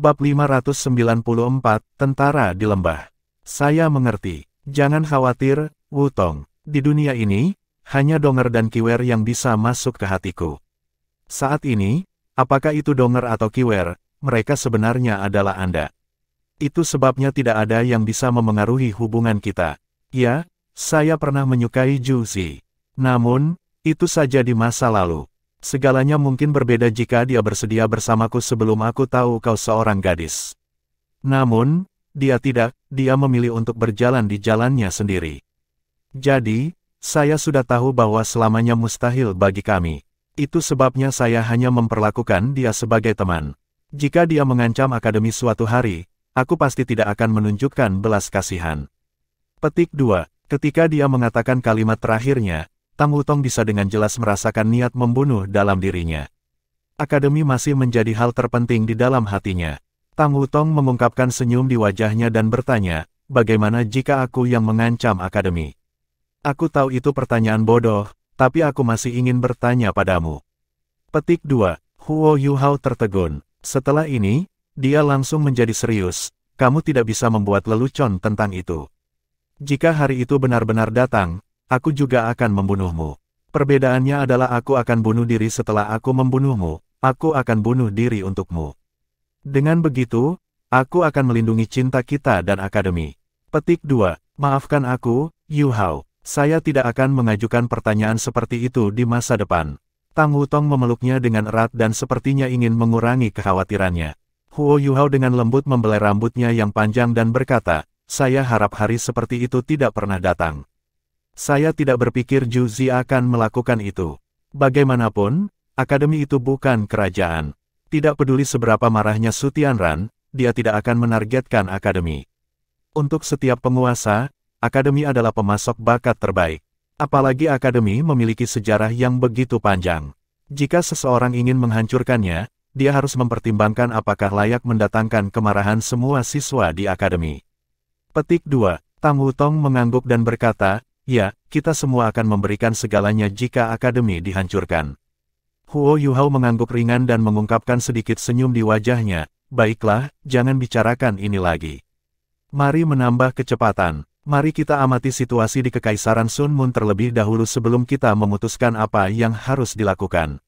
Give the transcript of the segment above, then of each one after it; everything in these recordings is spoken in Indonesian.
Bab 594, Tentara di Lembah. Saya mengerti. Jangan khawatir, Wutong. Di dunia ini, hanya Donger dan Kiwer yang bisa masuk ke hatiku. Saat ini, apakah itu Donger atau Kiwer, mereka sebenarnya adalah Anda. Itu sebabnya tidak ada yang bisa memengaruhi hubungan kita. Ya, saya pernah menyukai Zhu Zi. Namun, itu saja di masa lalu. Segalanya mungkin berbeda jika dia bersedia bersamaku sebelum aku tahu kau seorang gadis. Namun, dia tidak, dia memilih untuk berjalan di jalannya sendiri. Jadi, saya sudah tahu bahwa selamanya mustahil bagi kami. Itu sebabnya saya hanya memperlakukan dia sebagai teman. Jika dia mengancam akademi suatu hari, aku pasti tidak akan menunjukkan belas kasihan. Petik 2. Ketika dia mengatakan kalimat terakhirnya, Tang Wutong bisa dengan jelas merasakan niat membunuh dalam dirinya. Akademi masih menjadi hal terpenting di dalam hatinya. Tang Wutong mengungkapkan senyum di wajahnya dan bertanya, bagaimana jika aku yang mengancam akademi? Aku tahu itu pertanyaan bodoh, tapi aku masih ingin bertanya padamu. Petik 2. Huo Yuhao tertegun. Setelah ini, dia langsung menjadi serius. Kamu tidak bisa membuat lelucon tentang itu. Jika hari itu benar-benar datang, aku juga akan membunuhmu. Perbedaannya adalah aku akan bunuh diri setelah aku membunuhmu, aku akan bunuh diri untukmu. Dengan begitu, aku akan melindungi cinta kita dan akademi. Petik 2. Maafkan aku, Yuhao. Saya tidak akan mengajukan pertanyaan seperti itu di masa depan. Tang Wutong memeluknya dengan erat dan sepertinya ingin mengurangi kekhawatirannya. Huo Yuhao dengan lembut membelai rambutnya yang panjang dan berkata, saya harap hari seperti itu tidak pernah datang. Saya tidak berpikir Zhu Zi akan melakukan itu. Bagaimanapun, akademi itu bukan kerajaan. Tidak peduli seberapa marahnya Su Tianran, dia tidak akan menargetkan akademi. Untuk setiap penguasa, akademi adalah pemasok bakat terbaik. Apalagi akademi memiliki sejarah yang begitu panjang. Jika seseorang ingin menghancurkannya, dia harus mempertimbangkan apakah layak mendatangkan kemarahan semua siswa di akademi. Petik 2. Tang Wutong mengangguk dan berkata, ya, kita semua akan memberikan segalanya jika akademi dihancurkan. Huo Yuhao mengangguk ringan dan mengungkapkan sedikit senyum di wajahnya, baiklah, jangan bicarakan ini lagi. Mari menambah kecepatan. Mari kita amati situasi di Kekaisaran Sun Mun terlebih dahulu sebelum kita memutuskan apa yang harus dilakukan.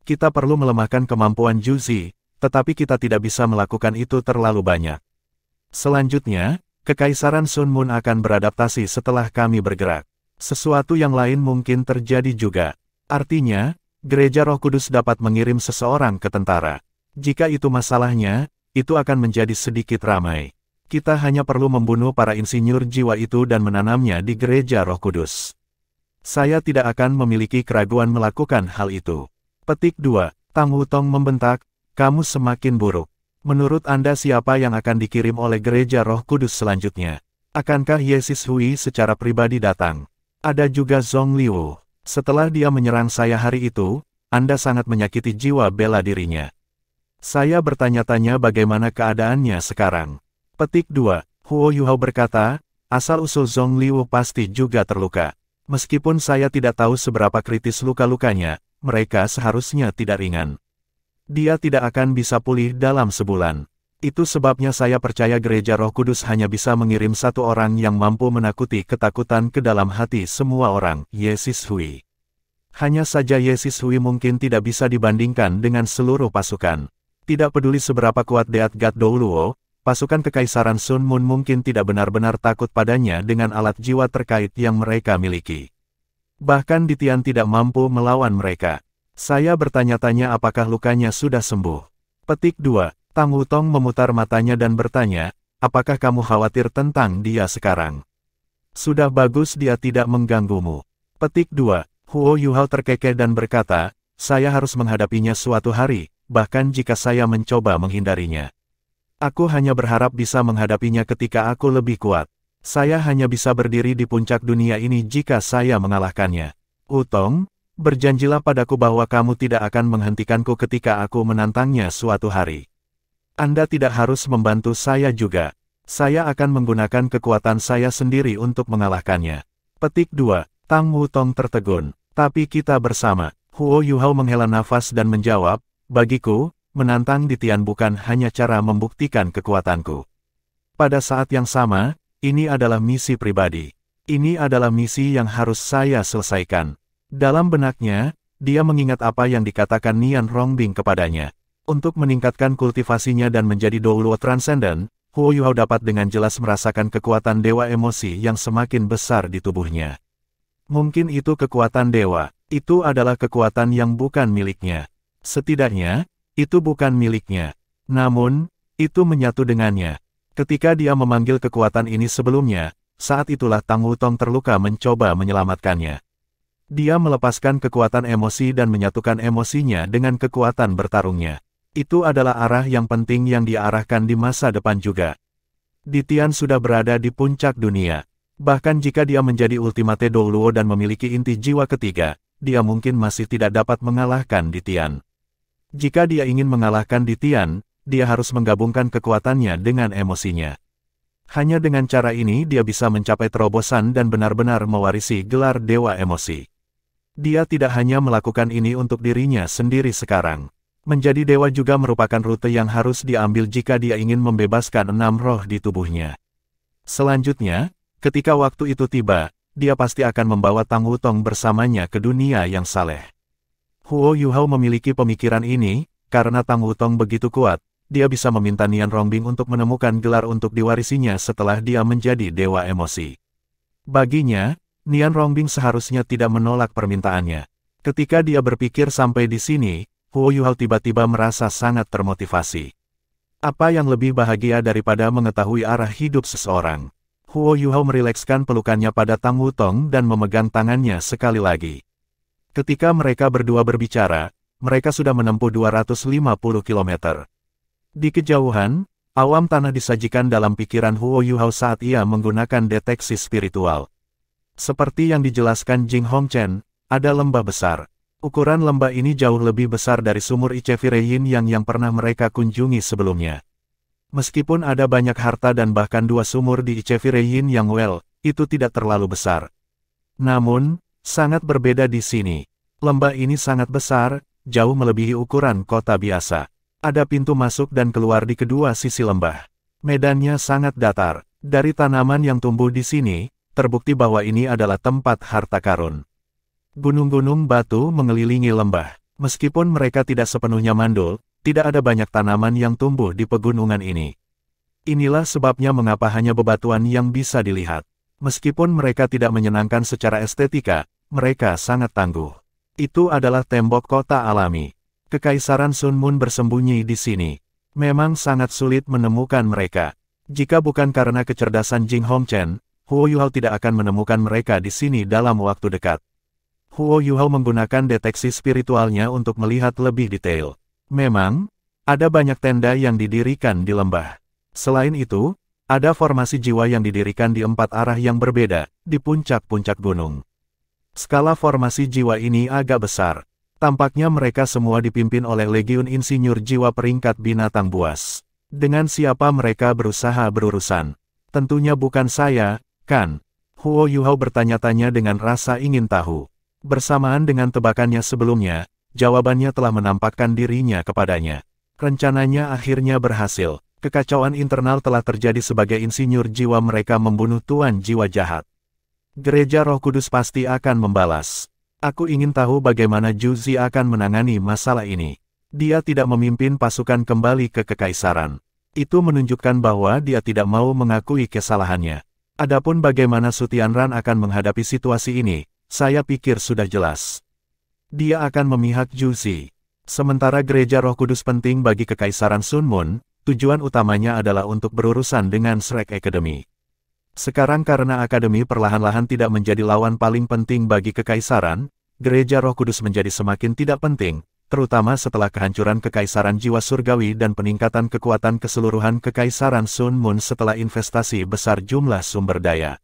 Kita perlu melemahkan kemampuan Zhu Zi, tetapi kita tidak bisa melakukan itu terlalu banyak. Selanjutnya, Kekaisaran Sun Mun akan beradaptasi setelah kami bergerak. Sesuatu yang lain mungkin terjadi juga. Artinya, Gereja Roh Kudus dapat mengirim seseorang ke tentara. Jika itu masalahnya, itu akan menjadi sedikit ramai. Kita hanya perlu membunuh para insinyur jiwa itu dan menanamnya di Gereja Roh Kudus. Saya tidak akan memiliki keraguan melakukan hal itu. Petik 2. Tang Wutong membentak, kamu semakin buruk. Menurut Anda siapa yang akan dikirim oleh Gereja Roh Kudus selanjutnya? Akankah Yesis Hui secara pribadi datang? Ada juga Zhong Liu. Setelah dia menyerang saya hari itu, Anda sangat menyakiti jiwa bela dirinya. Saya bertanya-tanya bagaimana keadaannya sekarang. Petik 2. Huo Yuhao berkata, asal-usul Zhong Liu pasti juga terluka. Meskipun saya tidak tahu seberapa kritis luka-lukanya, mereka seharusnya tidak ringan. Dia tidak akan bisa pulih dalam sebulan. Itu sebabnya saya percaya Gereja Roh Kudus hanya bisa mengirim satu orang yang mampu menakuti ketakutan ke dalam hati semua orang, Yesis Hui. Hanya saja Yesis Hui mungkin tidak bisa dibandingkan dengan seluruh pasukan. Tidak peduli seberapa kuat Deat God Douluo, pasukan Kekaisaran Sun Mun mungkin tidak benar-benar takut padanya dengan alat jiwa terkait yang mereka miliki. Bahkan Ditian tidak mampu melawan mereka. Saya bertanya-tanya apakah lukanya sudah sembuh. Petik 2. Tang Wutong memutar matanya dan bertanya, apakah kamu khawatir tentang dia sekarang? Sudah bagus dia tidak mengganggumu. Petik 2. Huo Yuhao terkekeh dan berkata, saya harus menghadapinya suatu hari, bahkan jika saya mencoba menghindarinya. Aku hanya berharap bisa menghadapinya ketika aku lebih kuat. Saya hanya bisa berdiri di puncak dunia ini jika saya mengalahkannya. Wutong, berjanjilah padaku bahwa kamu tidak akan menghentikanku ketika aku menantangnya suatu hari. Anda tidak harus membantu saya juga. Saya akan menggunakan kekuatan saya sendiri untuk mengalahkannya. Petik 2. Tang Wutong tertegun. Tapi kita bersama. Huo Yuhao menghela nafas dan menjawab, bagiku, menantang di Tian bukan hanya cara membuktikan kekuatanku. Pada saat yang sama, ini adalah misi pribadi. Ini adalah misi yang harus saya selesaikan. Dalam benaknya, dia mengingat apa yang dikatakan Nian Rongbing kepadanya. Untuk meningkatkan kultivasinya dan menjadi Douluo Transcendent, Huo Yuhao dapat dengan jelas merasakan kekuatan dewa emosi yang semakin besar di tubuhnya. Mungkin itu kekuatan dewa, itu adalah kekuatan yang bukan miliknya. Setidaknya, itu bukan miliknya. Namun, itu menyatu dengannya. Ketika dia memanggil kekuatan ini sebelumnya, saat itulah Tang Wutong terluka mencoba menyelamatkannya. Dia melepaskan kekuatan emosi dan menyatukan emosinya dengan kekuatan bertarungnya. Itu adalah arah yang penting yang dia arahkan di masa depan juga. Tian sudah berada di puncak dunia. Bahkan jika dia menjadi Ultimate Douluo dan memiliki inti jiwa ketiga, dia mungkin masih tidak dapat mengalahkan Tian. Jika dia ingin mengalahkan Tian, dia harus menggabungkan kekuatannya dengan emosinya. Hanya dengan cara ini dia bisa mencapai terobosan dan benar-benar mewarisi gelar Dewa Emosi. Dia tidak hanya melakukan ini untuk dirinya sendiri sekarang. Menjadi dewa juga merupakan rute yang harus diambil jika dia ingin membebaskan 6 roh di tubuhnya. Selanjutnya, ketika waktu itu tiba, dia pasti akan membawa Tang Wutong bersamanya ke dunia yang saleh. Huo Yuhao memiliki pemikiran ini, karena Tang Wutong begitu kuat, dia bisa meminta Nian Rongbing untuk menemukan gelar untuk diwarisinya setelah dia menjadi dewa emosi. Baginya, Nian Rongbing seharusnya tidak menolak permintaannya. Ketika dia berpikir sampai di sini, Huo Yuhao tiba-tiba merasa sangat termotivasi. Apa yang lebih bahagia daripada mengetahui arah hidup seseorang? Huo Yuhao merilekskan pelukannya pada Tang Wutong dan memegang tangannya sekali lagi. Ketika mereka berdua berbicara, mereka sudah menempuh 250 km. Di kejauhan, awam tanah disajikan dalam pikiran Huo Yuhao saat ia menggunakan deteksi spiritual. Seperti yang dijelaskan Jing Hongchen, ada lembah besar. Ukuran lembah ini jauh lebih besar dari sumur Ichevireyin yang pernah mereka kunjungi sebelumnya. Meskipun ada banyak harta dan bahkan 2 sumur di Ichevireyin yang itu tidak terlalu besar. Namun, sangat berbeda di sini. Lembah ini sangat besar, jauh melebihi ukuran kota biasa. Ada pintu masuk dan keluar di kedua sisi lembah. Medannya sangat datar. Dari tanaman yang tumbuh di sini, terbukti bahwa ini adalah tempat harta karun. Gunung-gunung batu mengelilingi lembah. Meskipun mereka tidak sepenuhnya mandul, tidak ada banyak tanaman yang tumbuh di pegunungan ini. Inilah sebabnya mengapa hanya bebatuan yang bisa dilihat. Meskipun mereka tidak menyenangkan secara estetika, mereka sangat tangguh. Itu adalah tembok kota alami. Kekaisaran Sun Moon bersembunyi di sini. Memang sangat sulit menemukan mereka. Jika bukan karena kecerdasan Jing Hongchen, Huo Yuhao tidak akan menemukan mereka di sini dalam waktu dekat. Huo Yuhao menggunakan deteksi spiritualnya untuk melihat lebih detail. Memang, ada banyak tenda yang didirikan di lembah. Selain itu, ada formasi jiwa yang didirikan di 4 arah yang berbeda, di puncak-puncak gunung. Skala formasi jiwa ini agak besar. Tampaknya mereka semua dipimpin oleh Legiun Insinyur Jiwa peringkat binatang buas. Dengan siapa mereka berusaha berurusan? Tentunya bukan saya, kan? Huo Yuhao bertanya-tanya dengan rasa ingin tahu. Bersamaan dengan tebakannya sebelumnya, jawabannya telah menampakkan dirinya kepadanya. Rencananya akhirnya berhasil. Kekacauan internal telah terjadi sebagai insinyur jiwa mereka membunuh Tuan Jiwa Jahat. Gereja Roh Kudus pasti akan membalas. Aku ingin tahu bagaimana Zhu Zi akan menangani masalah ini. Dia tidak memimpin pasukan kembali ke kekaisaran. Itu menunjukkan bahwa dia tidak mau mengakui kesalahannya. Adapun bagaimana Su Tianran akan menghadapi situasi ini, saya pikir sudah jelas. Dia akan memihak Zhu Zi. Sementara Gereja Roh Kudus penting bagi Kekaisaran Sun Moon, tujuan utamanya adalah untuk berurusan dengan Shrek Academy. Sekarang karena Akademi perlahan-lahan tidak menjadi lawan paling penting bagi Kekaisaran, Gereja Roh Kudus menjadi semakin tidak penting, terutama setelah kehancuran Kekaisaran Jiwa Surgawi dan peningkatan kekuatan keseluruhan Kekaisaran Sun Moon setelah investasi besar jumlah sumber daya.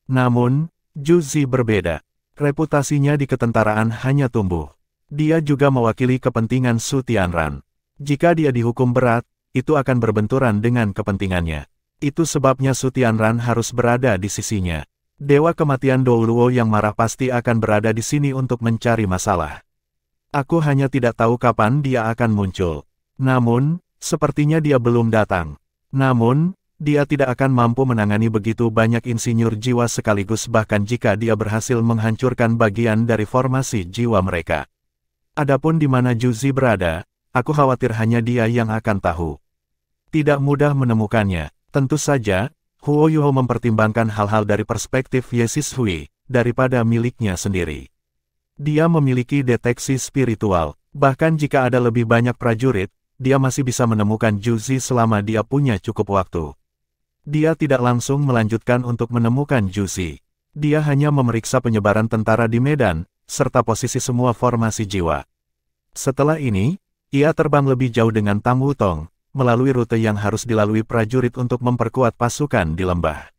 Namun, Zhu Zi berbeda. Reputasinya di ketentaraan hanya tumbuh. Dia juga mewakili kepentingan Su Tianran. Jika dia dihukum berat, itu akan berbenturan dengan kepentingannya. Itu sebabnya Su Tianran harus berada di sisinya. Dewa kematian Douluo yang marah pasti akan berada di sini untuk mencari masalah. Aku hanya tidak tahu kapan dia akan muncul. Namun, sepertinya dia belum datang. Namun, dia tidak akan mampu menangani begitu banyak insinyur jiwa sekaligus bahkan jika dia berhasil menghancurkan bagian dari formasi jiwa mereka. Adapun di mana Juzi berada, aku khawatir hanya dia yang akan tahu. Tidak mudah menemukannya. Tentu saja, Huo Yuho mempertimbangkan hal-hal dari perspektif Yesis Hui, daripada miliknya sendiri. Dia memiliki deteksi spiritual, bahkan jika ada lebih banyak prajurit, dia masih bisa menemukan Juzi selama dia punya cukup waktu. Dia tidak langsung melanjutkan untuk menemukan Juzi. Dia hanya memeriksa penyebaran tentara di medan, serta posisi semua formasi jiwa. Setelah ini, ia terbang lebih jauh dengan Tang Wutong, melalui rute yang harus dilalui prajurit untuk memperkuat pasukan di lembah.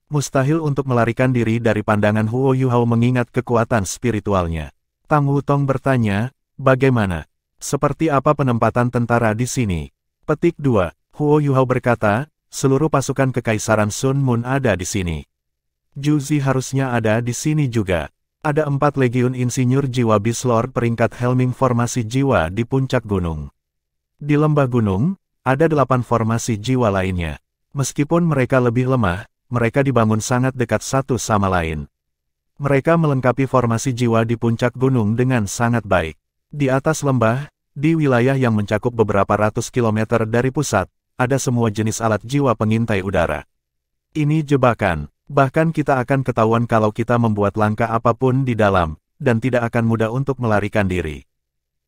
Mustahil untuk melarikan diri dari pandangan Huo Yuhao mengingat kekuatan spiritualnya. Tang Wutong bertanya, bagaimana? Seperti apa penempatan tentara di sini? Petik 2. Huo Yuhao berkata, seluruh pasukan Kekaisaran Sun Moon ada di sini. Juzi harusnya ada di sini juga. Ada 4 legiun insinyur jiwa Beast Lord peringkat Helming formasi jiwa di puncak gunung. Di lembah gunung, ada 8 formasi jiwa lainnya. Meskipun mereka lebih lemah, mereka dibangun sangat dekat satu sama lain. Mereka melengkapi formasi jiwa di puncak gunung dengan sangat baik. Di atas lembah, di wilayah yang mencakup beberapa ratus kilometer dari pusat, ada semua jenis alat jiwa pengintai udara. Ini jebakan, bahkan kita akan ketahuan kalau kita membuat langkah apapun di dalam, dan tidak akan mudah untuk melarikan diri.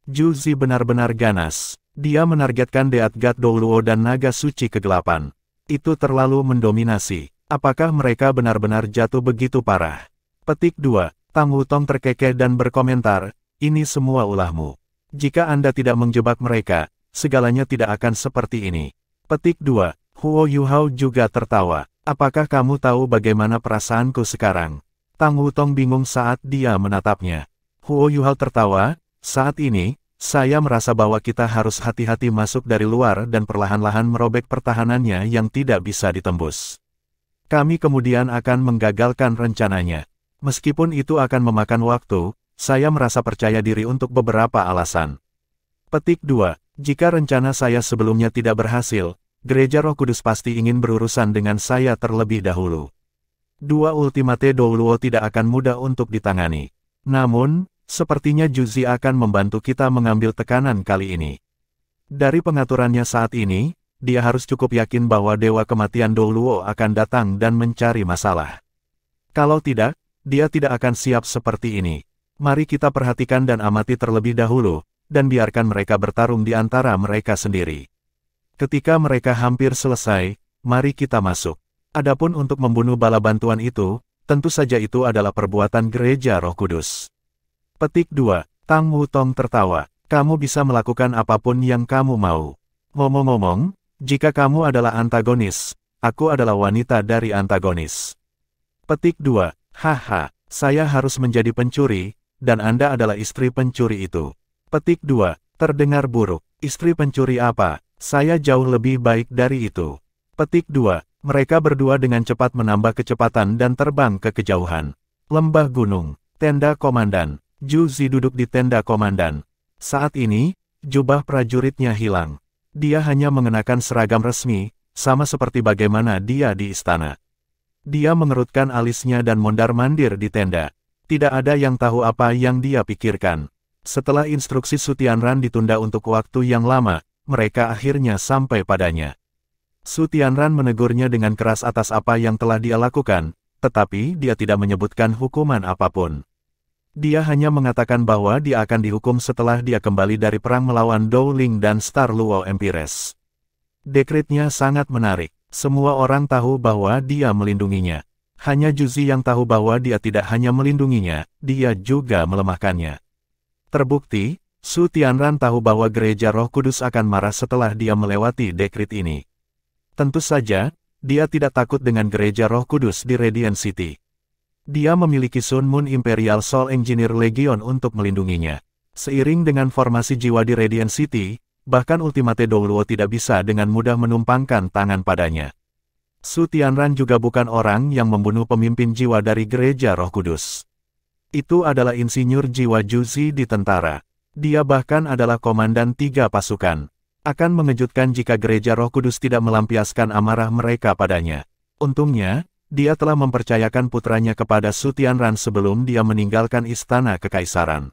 Juzi benar-benar ganas. Dia menargetkan Deat God Douluo dan naga suci kegelapan. Itu terlalu mendominasi. Apakah mereka benar-benar jatuh begitu parah? Petik 2. Tang Wutong terkekeh dan berkomentar, ini semua ulahmu. Jika Anda tidak menjebak mereka, segalanya tidak akan seperti ini. Petik 2. Huo Yuhao juga tertawa. Apakah kamu tahu bagaimana perasaanku sekarang? Tang Wutong bingung saat dia menatapnya. Huo Yuhao tertawa, saat ini, saya merasa bahwa kita harus hati-hati masuk dari luar dan perlahan-lahan merobek pertahanannya yang tidak bisa ditembus. Kami kemudian akan menggagalkan rencananya. Meskipun itu akan memakan waktu, saya merasa percaya diri untuk beberapa alasan. Petik 2. Jika rencana saya sebelumnya tidak berhasil, Gereja Roh Kudus pasti ingin berurusan dengan saya terlebih dahulu. 2 Ultimate Douluo tidak akan mudah untuk ditangani. Namun, sepertinya Juzi akan membantu kita mengambil tekanan kali ini. Dari pengaturannya saat ini, dia harus cukup yakin bahwa Dewa Kematian Douluo akan datang dan mencari masalah. Kalau tidak, dia tidak akan siap seperti ini. Mari kita perhatikan dan amati terlebih dahulu, dan biarkan mereka bertarung di antara mereka sendiri. Ketika mereka hampir selesai, mari kita masuk. Adapun untuk membunuh bala bantuan itu, tentu saja itu adalah perbuatan Gereja Roh Kudus. Petik 2. Tang Wutong tertawa. Kamu bisa melakukan apapun yang kamu mau. Ngomong-ngomong, jika kamu adalah antagonis, aku adalah wanita dari antagonis. Petik 2. Haha, saya harus menjadi pencuri, dan Anda adalah istri pencuri itu. Petik 2. Terdengar buruk. Istri pencuri apa? Saya jauh lebih baik dari itu. Petik 2. Mereka berdua dengan cepat menambah kecepatan dan terbang ke kejauhan. Lembah gunung. Tenda komandan. Juzi duduk di tenda komandan. Saat ini, jubah prajuritnya hilang. Dia hanya mengenakan seragam resmi, sama seperti bagaimana dia di istana. Dia mengerutkan alisnya dan mondar-mandir di tenda. Tidak ada yang tahu apa yang dia pikirkan. Setelah instruksi Su Tianran ditunda untuk waktu yang lama, mereka akhirnya sampai padanya. Su Tianran menegurnya dengan keras atas apa yang telah dia lakukan, tetapi dia tidak menyebutkan hukuman apapun. Dia hanya mengatakan bahwa dia akan dihukum setelah dia kembali dari perang melawan Dou Ling dan Star Luo Empires. Dekretnya sangat menarik. Semua orang tahu bahwa dia melindunginya. Hanya Juzi yang tahu bahwa dia tidak hanya melindunginya, dia juga melemahkannya. Terbukti, Su Tianran tahu bahwa Gereja Roh Kudus akan marah setelah dia melewati dekret ini. Tentu saja, dia tidak takut dengan Gereja Roh Kudus di Radiant City. Dia memiliki Sun Moon Imperial Soul Engineer Legion untuk melindunginya. Seiring dengan formasi jiwa di Radiant City, bahkan Ultimate Douluo tidak bisa dengan mudah menumpangkan tangan padanya. Su Tianran juga bukan orang yang membunuh pemimpin jiwa dari Gereja Roh Kudus. Itu adalah insinyur jiwa Juzi di tentara. Dia bahkan adalah komandan 3 pasukan. Akan mengejutkan jika gereja Roh Kudus tidak melampiaskan amarah mereka padanya. Untungnya, dia telah mempercayakan putranya kepada Su Tianran sebelum dia meninggalkan istana kekaisaran.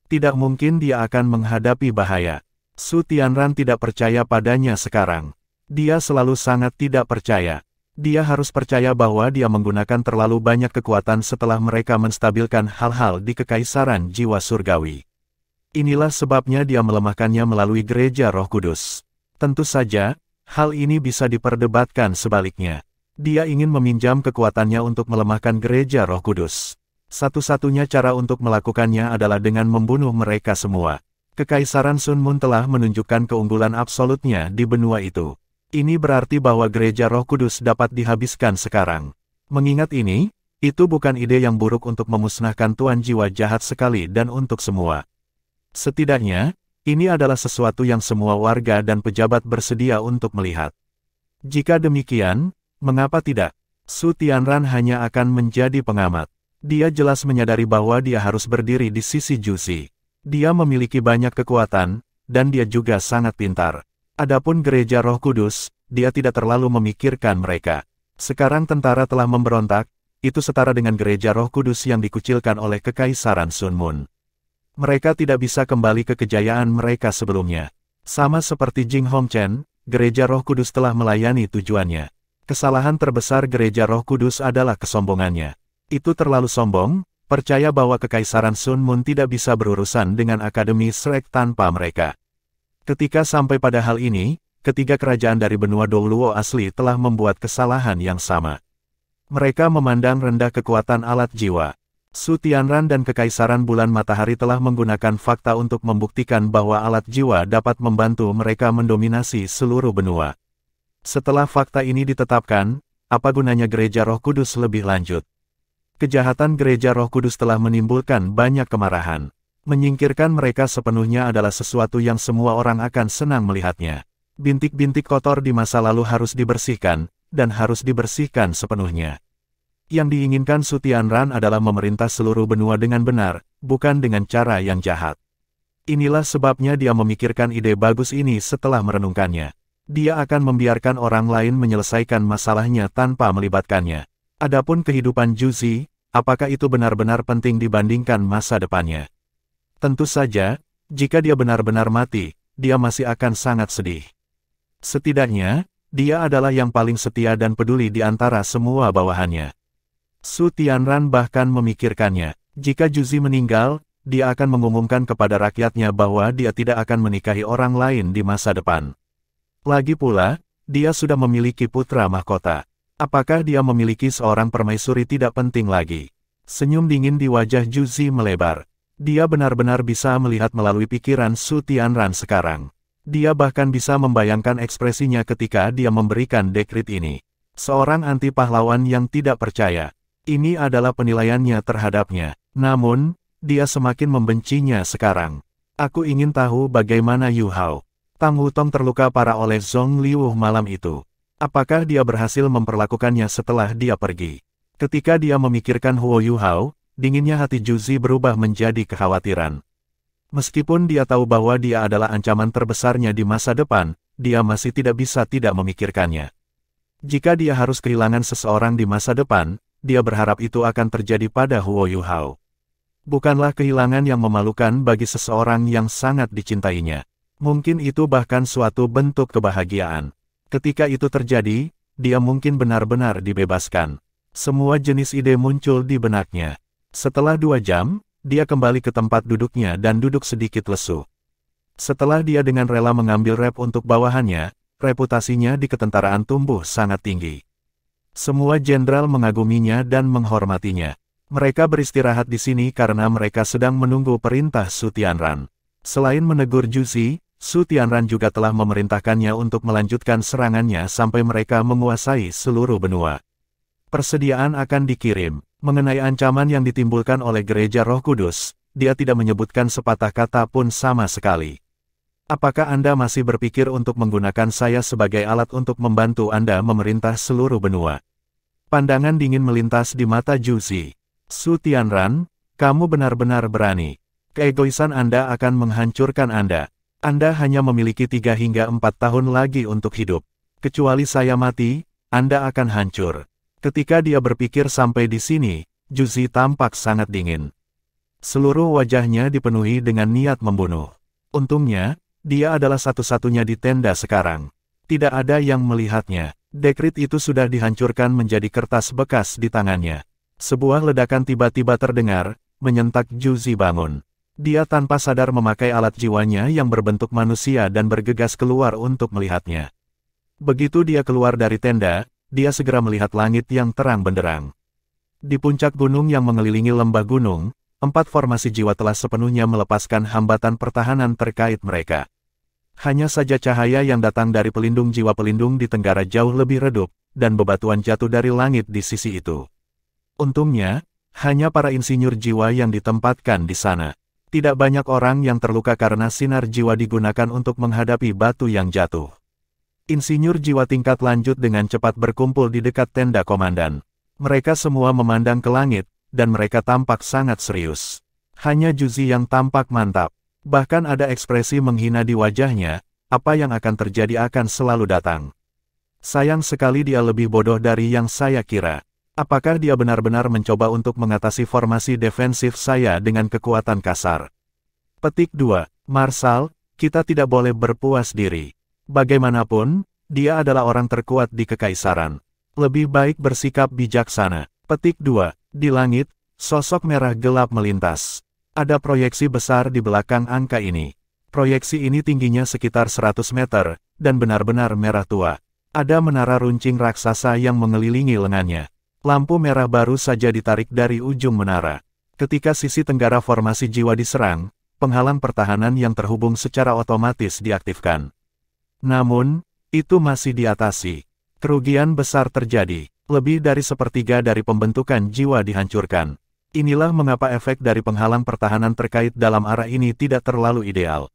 Tidak mungkin dia akan menghadapi bahaya. Su Tianran tidak percaya padanya sekarang. Dia selalu sangat tidak percaya. Dia harus percaya bahwa dia menggunakan terlalu banyak kekuatan setelah mereka menstabilkan hal-hal di kekaisaran jiwa surgawi. Inilah sebabnya dia melemahkannya melalui gereja Roh Kudus. Tentu saja, hal ini bisa diperdebatkan sebaliknya. Dia ingin meminjam kekuatannya untuk melemahkan gereja Roh Kudus. Satu-satunya cara untuk melakukannya adalah dengan membunuh mereka semua. Kekaisaran Sun Mun telah menunjukkan keunggulan absolutnya di benua itu. Ini berarti bahwa gereja Roh Kudus dapat dihabiskan sekarang. Mengingat ini, itu bukan ide yang buruk untuk memusnahkan tuan jiwa jahat sekali dan untuk semua. Setidaknya, ini adalah sesuatu yang semua warga dan pejabat bersedia untuk melihat. Jika demikian, mengapa tidak? Su Tianran hanya akan menjadi pengamat. Dia jelas menyadari bahwa dia harus berdiri di sisi Juzi. Dia memiliki banyak kekuatan, dan dia juga sangat pintar. Adapun gereja Roh Kudus, dia tidak terlalu memikirkan mereka. Sekarang tentara telah memberontak, itu setara dengan gereja Roh Kudus yang dikucilkan oleh Kekaisaran Sun Mun. Mereka tidak bisa kembali ke kejayaan mereka sebelumnya. Sama seperti Jing Hongchen, gereja Roh Kudus telah melayani tujuannya. Kesalahan terbesar gereja Roh Kudus adalah kesombongannya. Itu terlalu sombong, percaya bahwa Kekaisaran Sun Mun tidak bisa berurusan dengan Akademi Shrek tanpa mereka. Ketika sampai pada hal ini, ketiga kerajaan dari benua Douluo asli telah membuat kesalahan yang sama. Mereka memandang rendah kekuatan alat jiwa. Su Tianran dan Kekaisaran Bulan Matahari telah menggunakan fakta untuk membuktikan bahwa alat jiwa dapat membantu mereka mendominasi seluruh benua. Setelah fakta ini ditetapkan, apa gunanya gereja Roh Kudus lebih lanjut? Kejahatan gereja Roh Kudus telah menimbulkan banyak kemarahan. Menyingkirkan mereka sepenuhnya adalah sesuatu yang semua orang akan senang melihatnya. Bintik-bintik kotor di masa lalu harus dibersihkan, dan harus dibersihkan sepenuhnya. Yang diinginkan Su Tianran adalah memerintah seluruh benua dengan benar, bukan dengan cara yang jahat. Inilah sebabnya dia memikirkan ide bagus ini setelah merenungkannya. Dia akan membiarkan orang lain menyelesaikan masalahnya tanpa melibatkannya. Adapun kehidupan Juzi, apakah itu benar-benar penting dibandingkan masa depannya? Tentu saja, jika dia benar-benar mati, dia masih akan sangat sedih. Setidaknya, dia adalah yang paling setia dan peduli di antara semua bawahannya. Su Tianran bahkan memikirkannya. Jika Juzi meninggal, dia akan mengumumkan kepada rakyatnya bahwa dia tidak akan menikahi orang lain di masa depan. Lagi pula, dia sudah memiliki putra mahkota. Apakah dia memiliki seorang permaisuri tidak penting lagi? Senyum dingin di wajah Juzi melebar. Dia benar-benar bisa melihat melalui pikiran Su Tianran sekarang. Dia bahkan bisa membayangkan ekspresinya ketika dia memberikan dekrit ini. Seorang anti pahlawan yang tidak percaya. Ini adalah penilaiannya terhadapnya. Namun, dia semakin membencinya sekarang. Aku ingin tahu bagaimana Yu Hao. Tang Wutong terluka parah oleh Zhong Liu malam itu. Apakah dia berhasil memperlakukannya setelah dia pergi? Ketika dia memikirkan Huo Yu Hao, dinginnya hati Juzi berubah menjadi kekhawatiran. Meskipun dia tahu bahwa dia adalah ancaman terbesarnya di masa depan, dia masih tidak bisa tidak memikirkannya. Jika dia harus kehilangan seseorang di masa depan, dia berharap itu akan terjadi pada Huo Yu Hao. Bukanlah kehilangan yang memalukan bagi seseorang yang sangat dicintainya. Mungkin itu bahkan suatu bentuk kebahagiaan. Ketika itu terjadi, dia mungkin benar-benar dibebaskan. Semua jenis ide muncul di benaknya. Setelah 2 jam, dia kembali ke tempat duduknya dan duduk sedikit lesu. Setelah dia dengan rela mengambil rep untuk bawahannya, reputasinya di ketentaraan tumbuh sangat tinggi. Semua jenderal mengaguminya dan menghormatinya. Mereka beristirahat di sini karena mereka sedang menunggu perintah Su Tianran. Selain menegur Juzi, Su Tianran juga telah memerintahkannya untuk melanjutkan serangannya sampai mereka menguasai seluruh benua. Persediaan akan dikirim. Mengenai ancaman yang ditimbulkan oleh gereja Roh Kudus, dia tidak menyebutkan sepatah kata pun sama sekali. Apakah Anda masih berpikir untuk menggunakan saya sebagai alat untuk membantu Anda memerintah seluruh benua? Pandangan dingin melintas di mata Juzi. Su Tianran, kamu benar-benar berani. Keegoisan Anda akan menghancurkan Anda. Anda hanya memiliki 3 hingga 4 tahun lagi untuk hidup. Kecuali saya mati, Anda akan hancur. Ketika dia berpikir sampai di sini, Juzi tampak sangat dingin. Seluruh wajahnya dipenuhi dengan niat membunuh. Untungnya, dia adalah satu-satunya di tenda sekarang. Tidak ada yang melihatnya. Dekrit itu sudah dihancurkan menjadi kertas bekas di tangannya. Sebuah ledakan tiba-tiba terdengar, menyentak Juzi bangun. Dia tanpa sadar memakai alat jiwanya yang berbentuk manusia dan bergegas keluar untuk melihatnya. Begitu dia keluar dari tenda, dia segera melihat langit yang terang benderang. Di puncak gunung yang mengelilingi lembah gunung, 4 formasi jiwa telah sepenuhnya melepaskan hambatan pertahanan terkait mereka. Hanya saja cahaya yang datang dari pelindung jiwa pelindung di tenggara jauh lebih redup, dan bebatuan jatuh dari langit di sisi itu. Untungnya, hanya para insinyur jiwa yang ditempatkan di sana. Tidak banyak orang yang terluka karena sinar jiwa digunakan untuk menghadapi batu yang jatuh. Insinyur jiwa tingkat lanjut dengan cepat berkumpul di dekat tenda komandan. Mereka semua memandang ke langit, dan mereka tampak sangat serius. Hanya Juzi yang tampak mantap. Bahkan ada ekspresi menghina di wajahnya, apa yang akan terjadi akan selalu datang. Sayang sekali dia lebih bodoh dari yang saya kira. Apakah dia benar-benar mencoba untuk mengatasi formasi defensif saya dengan kekuatan kasar? Petik 2. Marshal, kita tidak boleh berpuas diri. Bagaimanapun, dia adalah orang terkuat di Kekaisaran. Lebih baik bersikap bijaksana. Petik 2. Di langit, sosok merah gelap melintas. Ada proyeksi besar di belakang angka ini. Proyeksi ini tingginya sekitar 100 meter, dan benar-benar merah tua. Ada menara runcing raksasa yang mengelilingi lengannya. Lampu merah baru saja ditarik dari ujung menara. Ketika sisi tenggara formasi jiwa diserang, penghalang pertahanan yang terhubung secara otomatis diaktifkan. Namun, itu masih diatasi. Kerugian besar terjadi. Lebih dari sepertiga dari pembentukan jiwa dihancurkan. Inilah mengapa efek dari penghalang pertahanan terkait dalam arah ini tidak terlalu ideal.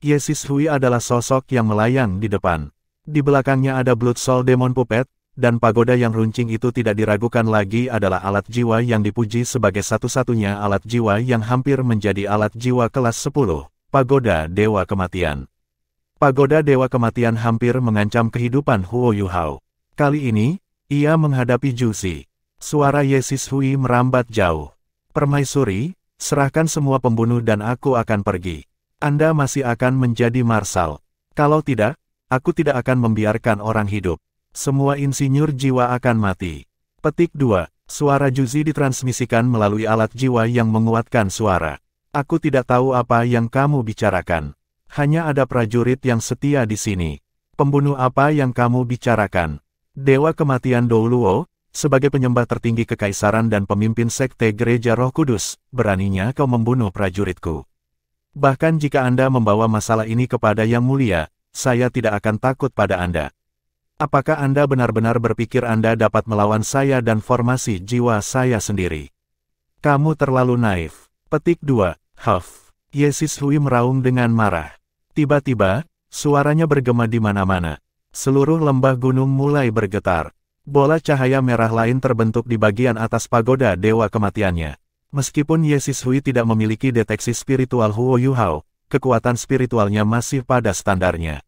Ye Sishui adalah sosok yang melayang di depan. Di belakangnya ada Blood Soul Demon Puppet, dan pagoda yang runcing itu tidak diragukan lagi adalah alat jiwa yang dipuji sebagai satu-satunya alat jiwa yang hampir menjadi alat jiwa kelas 10, Pagoda Dewa Kematian. Pagoda Dewa Kematian hampir mengancam kehidupan Huo Yuhao. Kali ini, ia menghadapi Juzi. Suara Ye Sishui merambat jauh. Permaisuri, serahkan semua pembunuh dan aku akan pergi. Anda masih akan menjadi marsal. Kalau tidak, aku tidak akan membiarkan orang hidup. Semua insinyur jiwa akan mati. Petik 2. Suara Juzi ditransmisikan melalui alat jiwa yang menguatkan suara. Aku tidak tahu apa yang kamu bicarakan. Hanya ada prajurit yang setia di sini. Pembunuh apa yang kamu bicarakan? Dewa Kematian Douluo, sebagai penyembah tertinggi Kekaisaran dan pemimpin Sekte Gereja Roh Kudus, beraninya kau membunuh prajuritku. Bahkan jika Anda membawa masalah ini kepada Yang Mulia, saya tidak akan takut pada Anda. Apakah Anda benar-benar berpikir Anda dapat melawan saya dan formasi jiwa saya sendiri? Kamu terlalu naif. Petik 2. Huff. Ye Sishui meraung dengan marah. Tiba-tiba, suaranya bergema di mana-mana. Seluruh lembah gunung mulai bergetar. Bola cahaya merah lain terbentuk di bagian atas pagoda Dewa Kematiannya. Meskipun Ye Sishui tidak memiliki deteksi spiritual Huo Yuhao, kekuatan spiritualnya masih pada standarnya.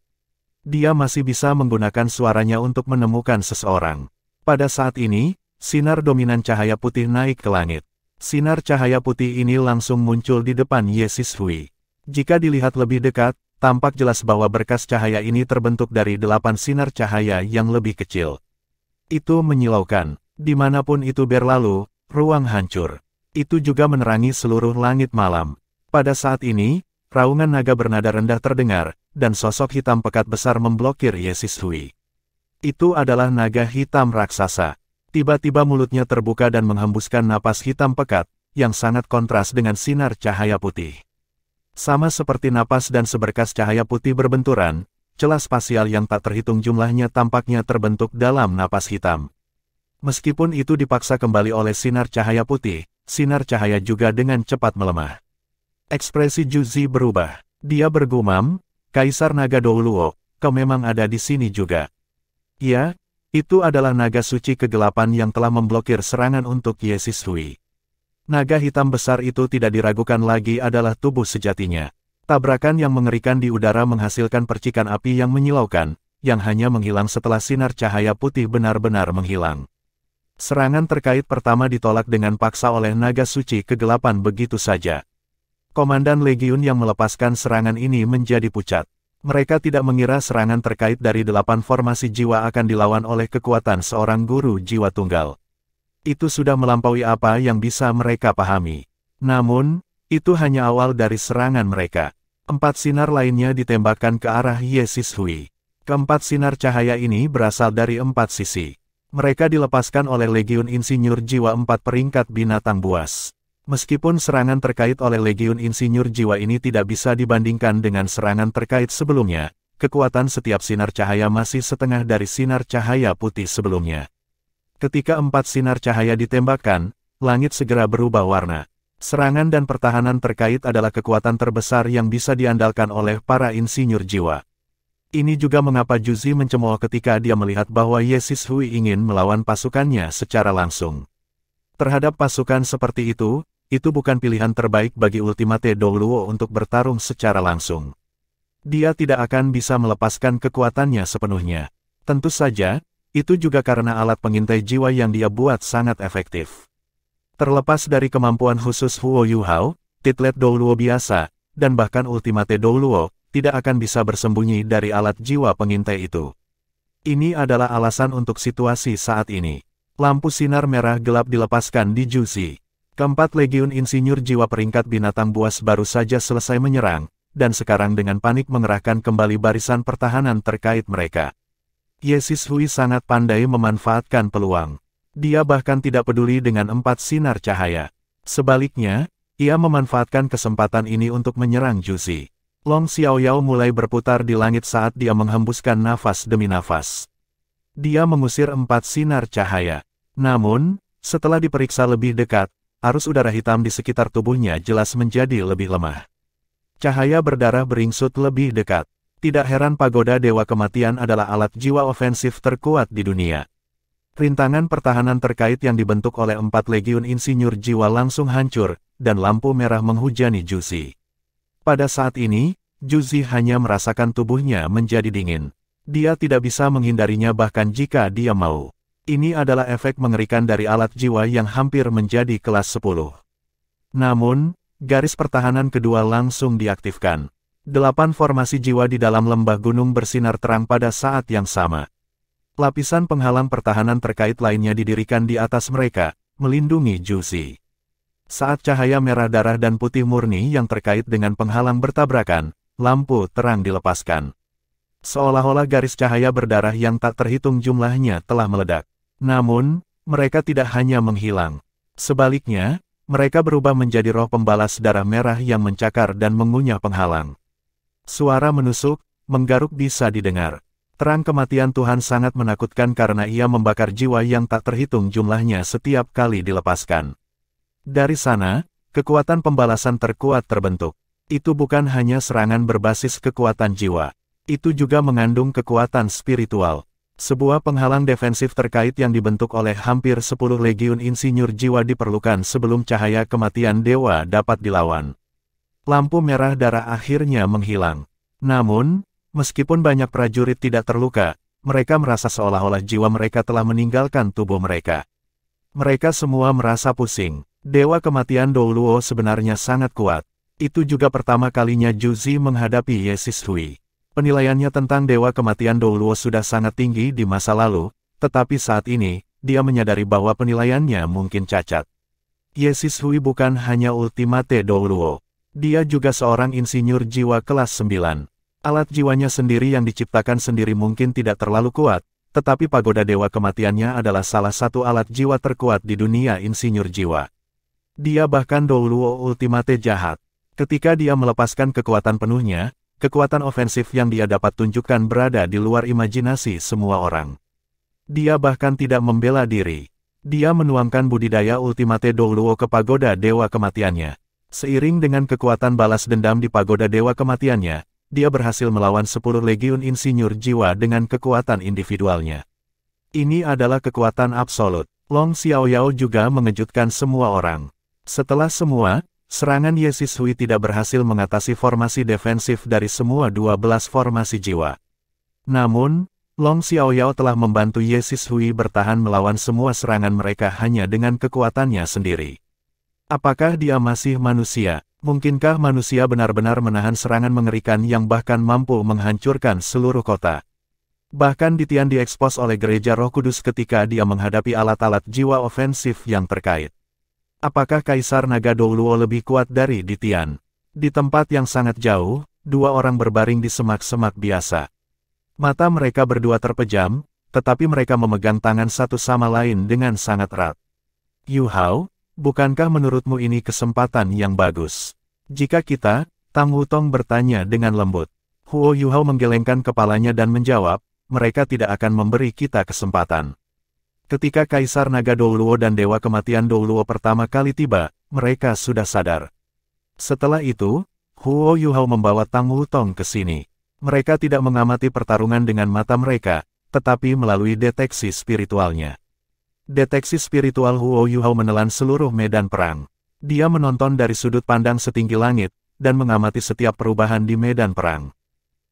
Dia masih bisa menggunakan suaranya untuk menemukan seseorang. Pada saat ini, sinar dominan cahaya putih naik ke langit. Sinar cahaya putih ini langsung muncul di depan Ye Sishui. Jika dilihat lebih dekat, tampak jelas bahwa berkas cahaya ini terbentuk dari 8 sinar cahaya yang lebih kecil. Itu menyilaukan. Dimanapun itu berlalu, ruang hancur. Itu juga menerangi seluruh langit malam. Pada saat ini, raungan naga bernada rendah terdengar, dan sosok hitam pekat besar memblokir Ye Sishui. Itu adalah naga hitam raksasa. Tiba-tiba mulutnya terbuka dan menghembuskan napas hitam pekat, yang sangat kontras dengan sinar cahaya putih. Sama seperti napas dan seberkas cahaya putih berbenturan, celah spasial yang tak terhitung jumlahnya tampaknya terbentuk dalam napas hitam. Meskipun itu dipaksa kembali oleh sinar cahaya putih, sinar cahaya juga dengan cepat melemah. Ekspresi Juzi berubah. Dia bergumam, Kaisar Naga Douluo, kau memang ada di sini juga. Ya, itu adalah naga suci kegelapan yang telah memblokir serangan untuk Ye Sishui. Naga hitam besar itu tidak diragukan lagi adalah tubuh sejatinya. Tabrakan yang mengerikan di udara menghasilkan percikan api yang menyilaukan, yang hanya menghilang setelah sinar cahaya putih benar-benar menghilang. Serangan terkait pertama ditolak dengan paksa oleh naga suci kegelapan begitu saja. Komandan Legiun yang melepaskan serangan ini menjadi pucat. Mereka tidak mengira serangan terkait dari 8 formasi jiwa akan dilawan oleh kekuatan seorang guru jiwa tunggal. Itu sudah melampaui apa yang bisa mereka pahami. Namun, itu hanya awal dari serangan mereka. 4 sinar lainnya ditembakkan ke arah Ye Sishui. Keempat sinar cahaya ini berasal dari 4 sisi. Mereka dilepaskan oleh Legiun Insinyur Jiwa 4 peringkat binatang buas. Meskipun serangan terkait oleh Legiun Insinyur Jiwa ini tidak bisa dibandingkan dengan serangan terkait sebelumnya, kekuatan setiap sinar cahaya masih setengah dari sinar cahaya putih sebelumnya. Ketika 4 sinar cahaya ditembakkan, langit segera berubah warna. Serangan dan pertahanan terkait adalah kekuatan terbesar yang bisa diandalkan oleh para insinyur jiwa. Ini juga mengapa Juzi mencemooh ketika dia melihat bahwa Ye Sishui ingin melawan pasukannya secara langsung. Terhadap pasukan seperti itu bukan pilihan terbaik bagi Ultimate Douluo untuk bertarung secara langsung. Dia tidak akan bisa melepaskan kekuatannya sepenuhnya. Tentu saja, itu juga karena alat pengintai jiwa yang dia buat sangat efektif. Terlepas dari kemampuan khusus Huo Yuhao, Titlet Douluo biasa, dan bahkan Ultimate Douluo, tidak akan bisa bersembunyi dari alat jiwa pengintai itu. Ini adalah alasan untuk situasi saat ini. Lampu sinar merah gelap dilepaskan di Juzi. Keempat Legiun Insinyur Jiwa peringkat binatang buas baru saja selesai menyerang, dan sekarang dengan panik mengerahkan kembali barisan pertahanan terkait mereka. Ye Sishui sangat pandai memanfaatkan peluang. Dia bahkan tidak peduli dengan 4 sinar cahaya. Sebaliknya, ia memanfaatkan kesempatan ini untuk menyerang Juzi. Long Xiaoyao mulai berputar di langit saat dia menghembuskan nafas demi nafas. Dia mengusir 4 sinar cahaya. Namun, setelah diperiksa lebih dekat, arus udara hitam di sekitar tubuhnya jelas menjadi lebih lemah. Cahaya berdarah beringsut lebih dekat. Tidak heran pagoda Dewa Kematian adalah alat jiwa ofensif terkuat di dunia. Rintangan pertahanan terkait yang dibentuk oleh 4 Legiun Insinyur Jiwa langsung hancur, dan lampu merah menghujani Juzi. Pada saat ini, Juzi hanya merasakan tubuhnya menjadi dingin. Dia tidak bisa menghindarinya bahkan jika dia mau. Ini adalah efek mengerikan dari alat jiwa yang hampir menjadi kelas 10. Namun, garis pertahanan kedua langsung diaktifkan. 8 formasi jiwa di dalam lembah gunung bersinar terang pada saat yang sama. Lapisan penghalang pertahanan terkait lainnya didirikan di atas mereka, melindungi Juzi. Saat cahaya merah darah dan putih murni yang terkait dengan penghalang bertabrakan, lampu terang dilepaskan. Seolah-olah garis cahaya berdarah yang tak terhitung jumlahnya telah meledak. Namun, mereka tidak hanya menghilang. Sebaliknya, mereka berubah menjadi roh pembalas darah merah yang mencakar dan mengunyah penghalang. Suara menusuk, menggaruk bisa didengar. Terang kematian Tuhan sangat menakutkan karena ia membakar jiwa yang tak terhitung jumlahnya setiap kali dilepaskan. Dari sana, kekuatan pembalasan terkuat terbentuk. Itu bukan hanya serangan berbasis kekuatan jiwa. Itu juga mengandung kekuatan spiritual. Sebuah penghalang defensif terkait yang dibentuk oleh hampir 10 Legiun Insinyur Jiwa diperlukan sebelum cahaya kematian dewa dapat dilawan. Lampu merah darah akhirnya menghilang. Namun, meskipun banyak prajurit tidak terluka, mereka merasa seolah-olah jiwa mereka telah meninggalkan tubuh mereka. Mereka semua merasa pusing. Dewa kematian Douluo sebenarnya sangat kuat. Itu juga pertama kalinya Juzi menghadapi Ye Sishui. Penilaiannya tentang Dewa Kematian Douluo sudah sangat tinggi di masa lalu, tetapi saat ini, dia menyadari bahwa penilaiannya mungkin cacat. Ye Sishui bukan hanya Ultimate Douluo. Dia juga seorang insinyur jiwa kelas 9. Alat jiwanya sendiri yang diciptakan sendiri mungkin tidak terlalu kuat, tetapi pagoda Dewa Kematiannya adalah salah satu alat jiwa terkuat di dunia insinyur jiwa. Dia bahkan Douluo Ultimate jahat. Ketika dia melepaskan kekuatan penuhnya, kekuatan ofensif yang dia dapat tunjukkan berada di luar imajinasi semua orang. Dia bahkan tidak membela diri. Dia menuangkan budidaya Ultimate Douluo ke pagoda Dewa Kematiannya. Seiring dengan kekuatan balas dendam di pagoda Dewa Kematiannya, dia berhasil melawan 10 Legiun Insinyur Jiwa dengan kekuatan individualnya. Ini adalah kekuatan absolut. Long Xiaoyao juga mengejutkan semua orang. Setelah semua, serangan Ye Sishui tidak berhasil mengatasi formasi defensif dari semua 12 formasi jiwa. Namun, Long Xiaoyao telah membantu Ye Sishui bertahan melawan semua serangan mereka hanya dengan kekuatannya sendiri. Apakah dia masih manusia? Mungkinkah manusia benar-benar menahan serangan mengerikan yang bahkan mampu menghancurkan seluruh kota? Bahkan Ditian diekspos oleh Gereja Roh Kudus ketika dia menghadapi alat-alat jiwa ofensif yang terkait. Apakah Kaisar Naga Douluo lebih kuat dari Ditian? Di tempat yang sangat jauh, dua orang berbaring di semak-semak biasa. Mata mereka berdua terpejam, tetapi mereka memegang tangan satu sama lain dengan sangat erat. Yu Hao, bukankah menurutmu ini kesempatan yang bagus? Jika kita, Tang Wutong bertanya dengan lembut. Huo Yu Hao menggelengkan kepalanya dan menjawab, mereka tidak akan memberi kita kesempatan. Ketika Kaisar Naga Douluo dan Dewa Kematian Douluo pertama kali tiba, mereka sudah sadar. Setelah itu, Huo Yu Hao membawa Tang Wutong ke sini. Mereka tidak mengamati pertarungan dengan mata mereka, tetapi melalui deteksi spiritualnya. Deteksi spiritual Huo Yu Hao menelan seluruh medan perang. Dia menonton dari sudut pandang setinggi langit, dan mengamati setiap perubahan di medan perang.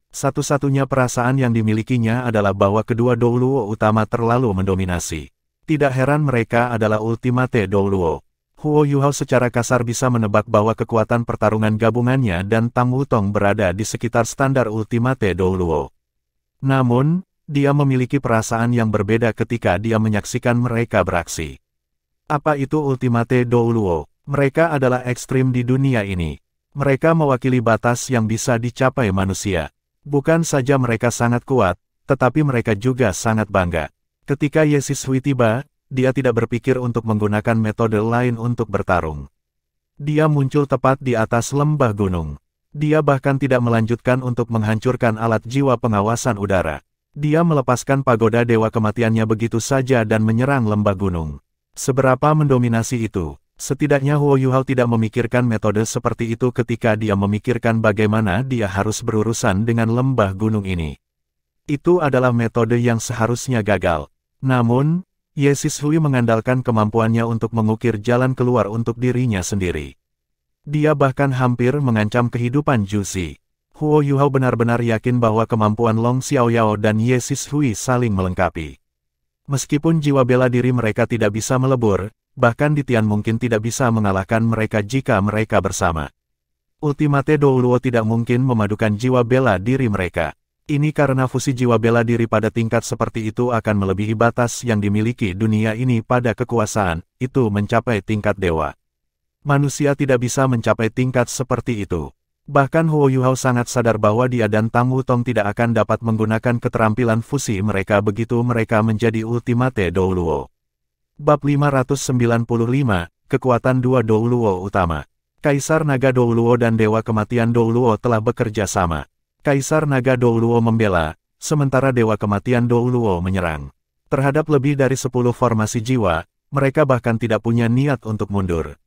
Satu-satunya perasaan yang dimilikinya adalah bahwa kedua Douluo utama terlalu mendominasi. Tidak heran mereka adalah Ultimate Douluo. Huo Yu Hao secara kasar bisa menebak bahwa kekuatan pertarungan gabungannya dan Tang Wutong berada di sekitar standar Ultimate Douluo. Namun, dia memiliki perasaan yang berbeda ketika dia menyaksikan mereka beraksi. Apa itu Ultimate Douluo? Mereka adalah ekstrim di dunia ini. Mereka mewakili batas yang bisa dicapai manusia. Bukan saja mereka sangat kuat, tetapi mereka juga sangat bangga. Ketika Ye Sishui tiba, dia tidak berpikir untuk menggunakan metode lain untuk bertarung. Dia muncul tepat di atas lembah gunung. Dia bahkan tidak melanjutkan untuk menghancurkan alat jiwa pengawasan udara. Dia melepaskan pagoda Dewa Kematiannya begitu saja dan menyerang lembah gunung. Seberapa mendominasi itu? Setidaknya Huo Yu Hao tidak memikirkan metode seperti itu ketika dia memikirkan bagaimana dia harus berurusan dengan lembah gunung ini. Itu adalah metode yang seharusnya gagal. Namun, Ye Sishui mengandalkan kemampuannya untuk mengukir jalan keluar untuk dirinya sendiri. Dia bahkan hampir mengancam kehidupan Juzi. Huo Yu Hao benar-benar yakin bahwa kemampuan Long Xiaoyao dan Ye Sishui saling melengkapi. Meskipun jiwa bela diri mereka tidak bisa melebur, bahkan Ditian mungkin tidak bisa mengalahkan mereka jika mereka bersama. Ultimate Douluo tidak mungkin memadukan jiwa bela diri mereka. Ini karena fusi jiwa bela diri pada tingkat seperti itu akan melebihi batas yang dimiliki dunia ini pada kekuasaan, itu mencapai tingkat dewa. Manusia tidak bisa mencapai tingkat seperti itu. Bahkan Huo Yu Hao sangat sadar bahwa dia dan Tang Wutong tidak akan dapat menggunakan keterampilan fusi mereka begitu mereka menjadi Ultimate Douluo. Bab 595, Kekuatan Dua Douluo Utama. Kaisar Naga Douluo dan Dewa Kematian Douluo telah bekerja sama. Kaisar Naga Douluo membela, sementara Dewa Kematian Douluo menyerang. Terhadap lebih dari 10 formasi jiwa, mereka bahkan tidak punya niat untuk mundur.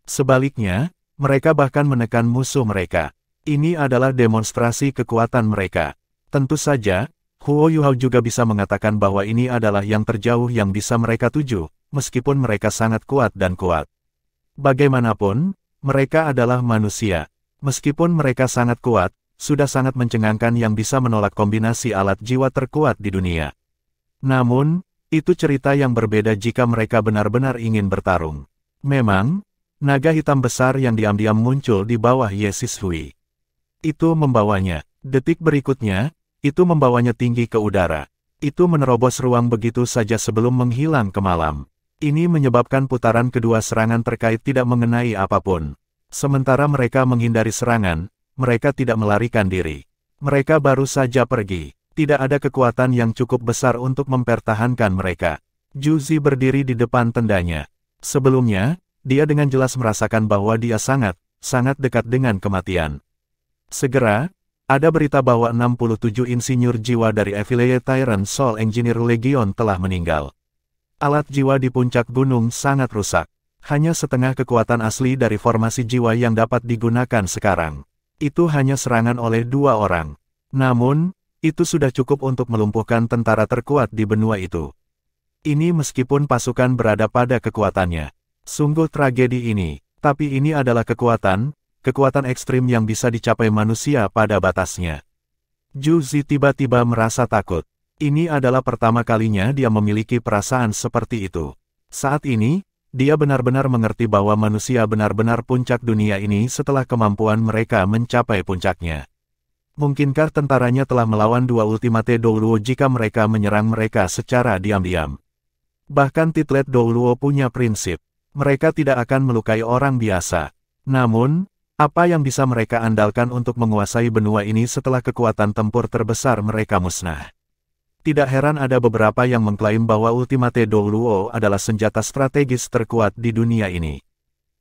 Sebaliknya, mereka bahkan menekan musuh mereka. Ini adalah demonstrasi kekuatan mereka. Tentu saja, Huo Yu Hao juga bisa mengatakan bahwa ini adalah yang terjauh yang bisa mereka tuju, meskipun mereka sangat kuat dan kuat. Bagaimanapun, mereka adalah manusia. Meskipun mereka sangat kuat, sudah sangat mencengangkan yang bisa menolak kombinasi alat jiwa terkuat di dunia. Namun, itu cerita yang berbeda jika mereka benar-benar ingin bertarung. Memang, naga hitam besar yang diam-diam muncul di bawah Ye Sishui. Itu membawanya. Detik berikutnya, itu membawanya tinggi ke udara. Itu menerobos ruang begitu saja sebelum menghilang ke malam. Ini menyebabkan putaran kedua serangan terkait tidak mengenai apapun. Sementara mereka menghindari serangan, mereka tidak melarikan diri. Mereka baru saja pergi. Tidak ada kekuatan yang cukup besar untuk mempertahankan mereka. Juzi berdiri di depan tendanya. Sebelumnya, dia dengan jelas merasakan bahwa dia sangat dekat dengan kematian. Segera, ada berita bahwa 67 insinyur jiwa dari Affiliate Tyrant Soul Engineer Legion telah meninggal. Alat jiwa di puncak gunung sangat rusak. Hanya setengah kekuatan asli dari formasi jiwa yang dapat digunakan sekarang. Itu hanya serangan oleh 2 orang. Namun, itu sudah cukup untuk melumpuhkan tentara terkuat di benua itu. Ini meskipun pasukan berada pada kekuatannya. Sungguh tragedi ini. Tapi ini adalah kekuatan ekstrim yang bisa dicapai manusia pada batasnya. Zhu Zi tiba-tiba merasa takut. Ini adalah pertama kalinya dia memiliki perasaan seperti itu. Saat ini, dia benar-benar mengerti bahwa manusia benar-benar puncak dunia ini setelah kemampuan mereka mencapai puncaknya. Mungkinkah tentaranya telah melawan dua Ultimate Douluo jika mereka menyerang mereka secara diam-diam? Bahkan Titlet Douluo punya prinsip. Mereka tidak akan melukai orang biasa. Namun, apa yang bisa mereka andalkan untuk menguasai benua ini setelah kekuatan tempur terbesar mereka musnah? Tidak heran ada beberapa yang mengklaim bahwa Ultimate Douluo adalah senjata strategis terkuat di dunia ini.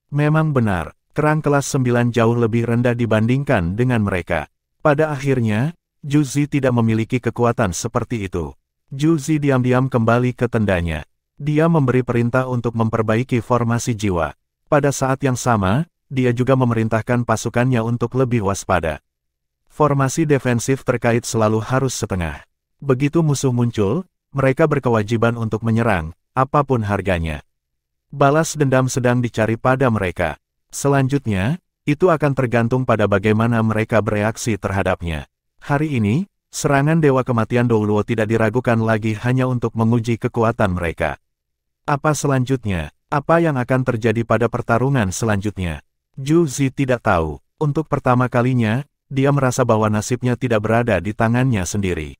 Memang benar, kerang kelas 9 jauh lebih rendah dibandingkan dengan mereka. Pada akhirnya, Zhu Zi tidak memiliki kekuatan seperti itu. Zhu Zi diam-diam kembali ke tendanya. Dia memberi perintah untuk memperbaiki formasi jiwa. Pada saat yang sama, dia juga memerintahkan pasukannya untuk lebih waspada. Formasi defensif terkait selalu harus setengah. Begitu musuh muncul, mereka berkewajiban untuk menyerang, apapun harganya. Balas dendam sedang dicari pada mereka. Selanjutnya, itu akan tergantung pada bagaimana mereka bereaksi terhadapnya. Hari ini, serangan Dewa Kematian Douluo tidak diragukan lagi hanya untuk menguji kekuatan mereka. Apa selanjutnya? Apa yang akan terjadi pada pertarungan selanjutnya? Zhu Zi tidak tahu. Untuk pertama kalinya, dia merasa bahwa nasibnya tidak berada di tangannya sendiri.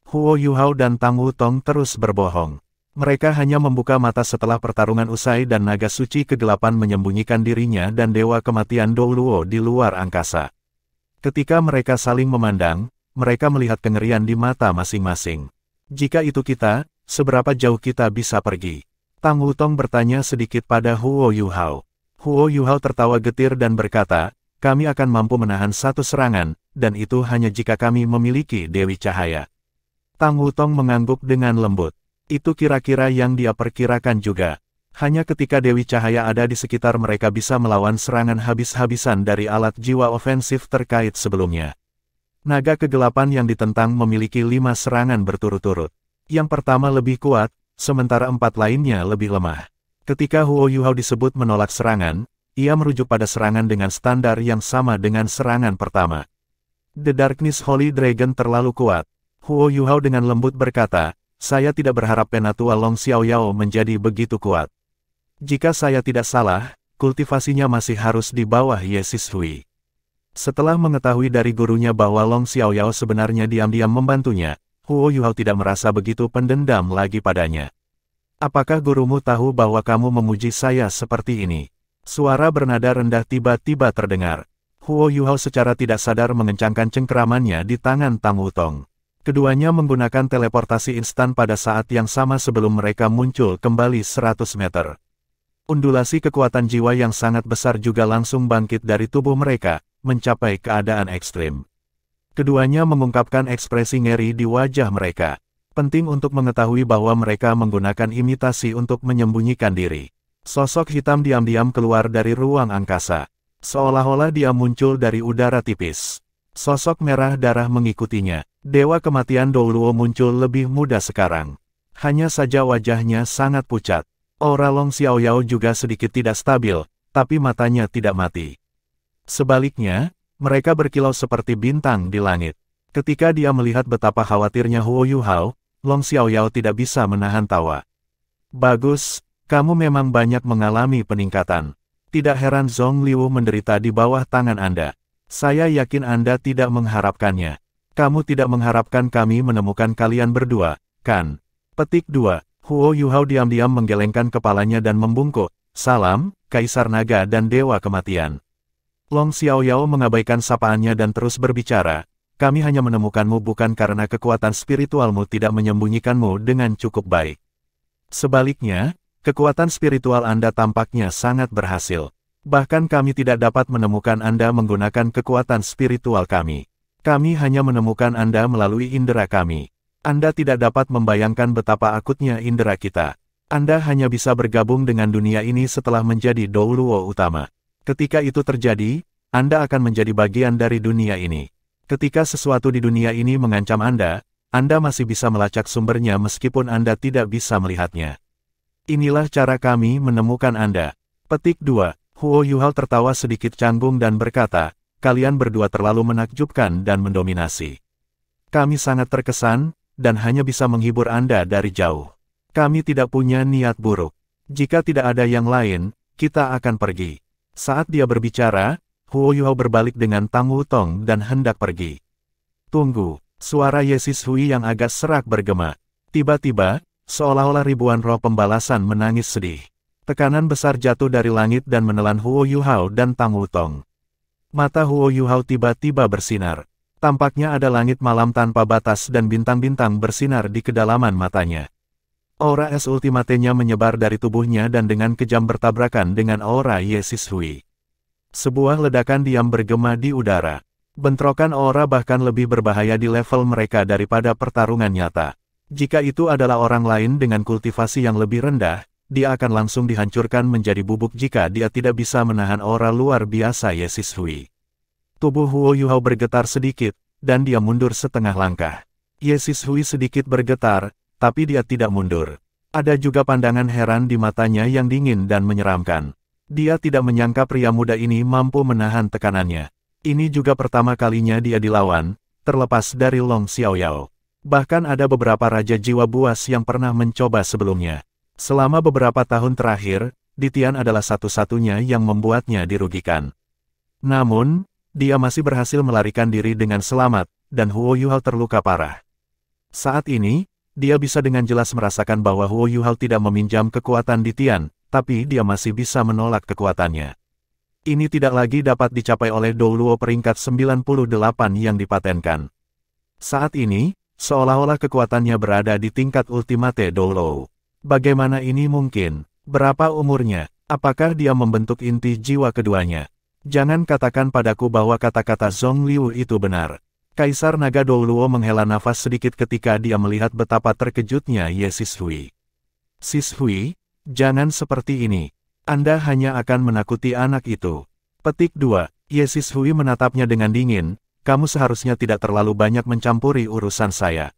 Huo Yuhao dan Tang Wutong terus berbohong. Mereka hanya membuka mata setelah pertarungan usai dan naga suci kegelapan menyembunyikan dirinya dan Dewa Kematian Douluo di luar angkasa. Ketika mereka saling memandang, mereka melihat kengerian di mata masing-masing. Jika itu kita, seberapa jauh kita bisa pergi? Tang Wutong bertanya sedikit pada Huo Yuhao. Huo Yuhao tertawa getir dan berkata, kami akan mampu menahan satu serangan, dan itu hanya jika kami memiliki Dewi Cahaya. Tang Wutong mengangguk dengan lembut. Itu kira-kira yang dia perkirakan juga. Hanya ketika Dewi Cahaya ada di sekitar mereka bisa melawan serangan habis-habisan dari alat jiwa ofensif terkait sebelumnya. Naga kegelapan yang ditentang memiliki 5 serangan berturut-turut. Yang pertama lebih kuat, sementara 4 lainnya lebih lemah. Ketika Huo Yuhao disebut menolak serangan, ia merujuk pada serangan dengan standar yang sama dengan serangan pertama. The Darkness Holy Dragon terlalu kuat. Huo Yuhao dengan lembut berkata, saya tidak berharap Penatua Long Xiaoyao menjadi begitu kuat. Jika saya tidak salah, kultivasinya masih harus di bawah Ye Sishui. Setelah mengetahui dari gurunya bahwa Long Xiaoyao sebenarnya diam-diam membantunya, Huo Yuhao tidak merasa begitu pendendam lagi padanya. Apakah gurumu tahu bahwa kamu memuji saya seperti ini? Suara bernada rendah tiba-tiba terdengar. Huo Yuhao secara tidak sadar mengencangkan cengkeramannya di tangan Tang Wutong. Keduanya menggunakan teleportasi instan pada saat yang sama sebelum mereka muncul kembali 100 meter. Undulasi kekuatan jiwa yang sangat besar juga langsung bangkit dari tubuh mereka, mencapai keadaan ekstrim. Keduanya mengungkapkan ekspresi ngeri di wajah mereka. Penting untuk mengetahui bahwa mereka menggunakan imitasi untuk menyembunyikan diri. Sosok hitam diam-diam keluar dari ruang angkasa. Seolah-olah dia muncul dari udara tipis. Sosok merah darah mengikutinya. Dewa Kematian Douluo muncul lebih muda sekarang. Hanya saja wajahnya sangat pucat. Aura Long Xiaoyao juga sedikit tidak stabil, tapi matanya tidak mati. Sebaliknya, mereka berkilau seperti bintang di langit. Ketika dia melihat betapa khawatirnya Huo Yuhao, Long Xiaoyao tidak bisa menahan tawa. Bagus, kamu memang banyak mengalami peningkatan. Tidak heran Zhong Liu menderita di bawah tangan Anda. Saya yakin Anda tidak mengharapkannya. Kamu tidak mengharapkan kami menemukan kalian berdua, kan? Petik 2. Huo Yuhao diam-diam menggelengkan kepalanya dan membungkuk. Salam, Kaisar Naga dan Dewa Kematian. Long Xiaoyao mengabaikan sapaannya dan terus berbicara. Kami hanya menemukanmu bukan karena kekuatan spiritualmu tidak menyembunyikanmu dengan cukup baik. Sebaliknya, kekuatan spiritual Anda tampaknya sangat berhasil. Bahkan kami tidak dapat menemukan Anda menggunakan kekuatan spiritual kami. Kami hanya menemukan Anda melalui indera kami. Anda tidak dapat membayangkan betapa akutnya indera kita. Anda hanya bisa bergabung dengan dunia ini setelah menjadi Douluo utama. Ketika itu terjadi, Anda akan menjadi bagian dari dunia ini. Ketika sesuatu di dunia ini mengancam Anda masih bisa melacak sumbernya meskipun Anda tidak bisa melihatnya. Inilah cara kami menemukan Anda. Petik 2. Huo Yuhao tertawa sedikit canggung dan berkata, kalian berdua terlalu menakjubkan dan mendominasi. Kami sangat terkesan, dan hanya bisa menghibur Anda dari jauh. Kami tidak punya niat buruk. Jika tidak ada yang lain, kita akan pergi. Saat dia berbicara, Huo Yuhao berbalik dengan Tang Wutong dan hendak pergi. Tunggu, suara Ye Sishui yang agak serak bergema. Tiba-tiba, seolah-olah ribuan roh pembalasan menangis sedih. Tekanan besar jatuh dari langit dan menelan Huo Yuhao dan Tang Wutong. Mata Huo Yuhao tiba-tiba bersinar. Tampaknya ada langit malam tanpa batas dan bintang-bintang bersinar di kedalaman matanya. Aura es ultimatenya menyebar dari tubuhnya dan dengan kejam bertabrakan dengan aura Ye Sishui. Sebuah ledakan diam bergema di udara. Bentrokan aura bahkan lebih berbahaya di level mereka daripada pertarungan nyata. Jika itu adalah orang lain dengan kultivasi yang lebih rendah, dia akan langsung dihancurkan menjadi bubuk jika dia tidak bisa menahan aura luar biasa Ye Sishui. Tubuh Huo Yuhao bergetar sedikit, dan dia mundur setengah langkah. Ye Sishui sedikit bergetar, tapi dia tidak mundur. Ada juga pandangan heran di matanya yang dingin dan menyeramkan. Dia tidak menyangka pria muda ini mampu menahan tekanannya. Ini juga pertama kalinya dia dilawan, terlepas dari Long Xiaoyao. Bahkan ada beberapa raja jiwa buas yang pernah mencoba sebelumnya. Selama beberapa tahun terakhir, Ditian adalah satu-satunya yang membuatnya dirugikan. Namun, dia masih berhasil melarikan diri dengan selamat, dan Huo Yuhao terluka parah. Saat ini, dia bisa dengan jelas merasakan bahwa Huo Yuhao tidak meminjam kekuatan Ditian, tapi dia masih bisa menolak kekuatannya. Ini tidak lagi dapat dicapai oleh Dou Luo peringkat 98 yang dipatenkan. Saat ini, seolah-olah kekuatannya berada di tingkat ultimate Dou Luo. Bagaimana ini mungkin? Berapa umurnya? Apakah dia membentuk inti jiwa keduanya? Jangan katakan padaku bahwa kata-kata Zhong Liu itu benar. Kaisar Naga Dou Luo menghela nafas sedikit ketika dia melihat betapa terkejutnya Ye Sishui. Sishui, jangan seperti ini. Anda hanya akan menakuti anak itu. Petik 2. Ye Sishui menatapnya dengan dingin, kamu seharusnya tidak terlalu banyak mencampuri urusan saya.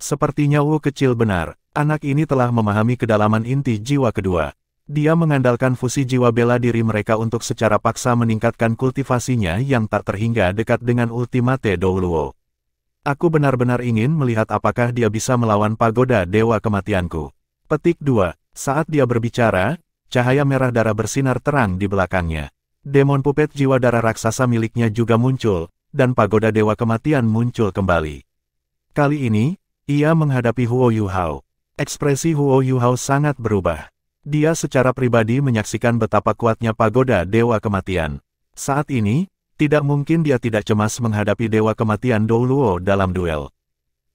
Sepertinya Wu kecil benar. Anak ini telah memahami kedalaman inti jiwa kedua. Dia mengandalkan fusi jiwa bela diri mereka untuk secara paksa meningkatkan kultivasinya yang tak terhingga dekat dengan ultimate Dou Luo. Aku benar-benar ingin melihat apakah dia bisa melawan pagoda dewa kematianku. Petik 2. Saat dia berbicara, cahaya merah darah bersinar terang di belakangnya. Demon pupet jiwa darah raksasa miliknya juga muncul, dan pagoda dewa kematian muncul kembali. Kali ini, ia menghadapi Huo Yuhao. Ekspresi Huo Yuhao sangat berubah. Dia secara pribadi menyaksikan betapa kuatnya pagoda dewa kematian. Saat ini, tidak mungkin dia tidak cemas menghadapi dewa kematian Dou Luo dalam duel.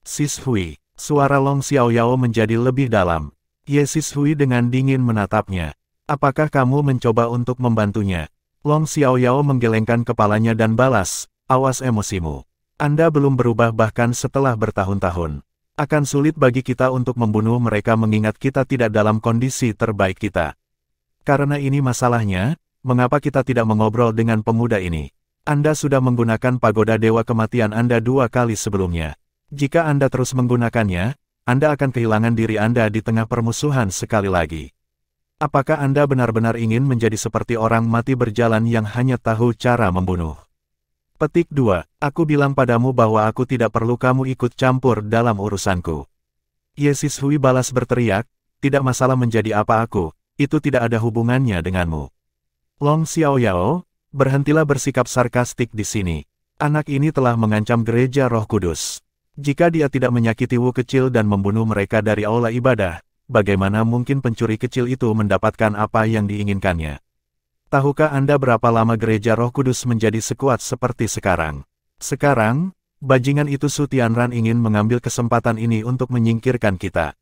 Sishui, suara Long Xiaoyao menjadi lebih dalam. Ye Sishui dengan dingin menatapnya. Apakah kamu mencoba untuk membantunya? Long Xiaoyao menggelengkan kepalanya dan balas, awas emosimu. Anda belum berubah bahkan setelah bertahun-tahun. Akan sulit bagi kita untuk membunuh mereka mengingat kita tidak dalam kondisi terbaik kita. Karena ini masalahnya, mengapa kita tidak mengobrol dengan pemuda ini? Anda sudah menggunakan pagoda dewa kematian Anda 2 kali sebelumnya. Jika Anda terus menggunakannya, Anda akan kehilangan diri Anda di tengah permusuhan sekali lagi. Apakah Anda benar-benar ingin menjadi seperti orang mati berjalan yang hanya tahu cara membunuh? Petik 2. Aku bilang padamu bahwa aku tidak perlu kamu ikut campur dalam urusanku. Ye Sishui balas berteriak, tidak masalah menjadi apa aku, itu tidak ada hubungannya denganmu. Long Xiaoyao, berhentilah bersikap sarkastik di sini. Anak ini telah mengancam gereja Roh Kudus. Jika dia tidak menyakiti Wu kecil dan membunuh mereka dari aula ibadah, bagaimana mungkin pencuri kecil itu mendapatkan apa yang diinginkannya? Tahukah Anda berapa lama gereja Roh Kudus menjadi sekuat seperti sekarang? Sekarang, bajingan itu Su Tianran ingin mengambil kesempatan ini untuk menyingkirkan kita.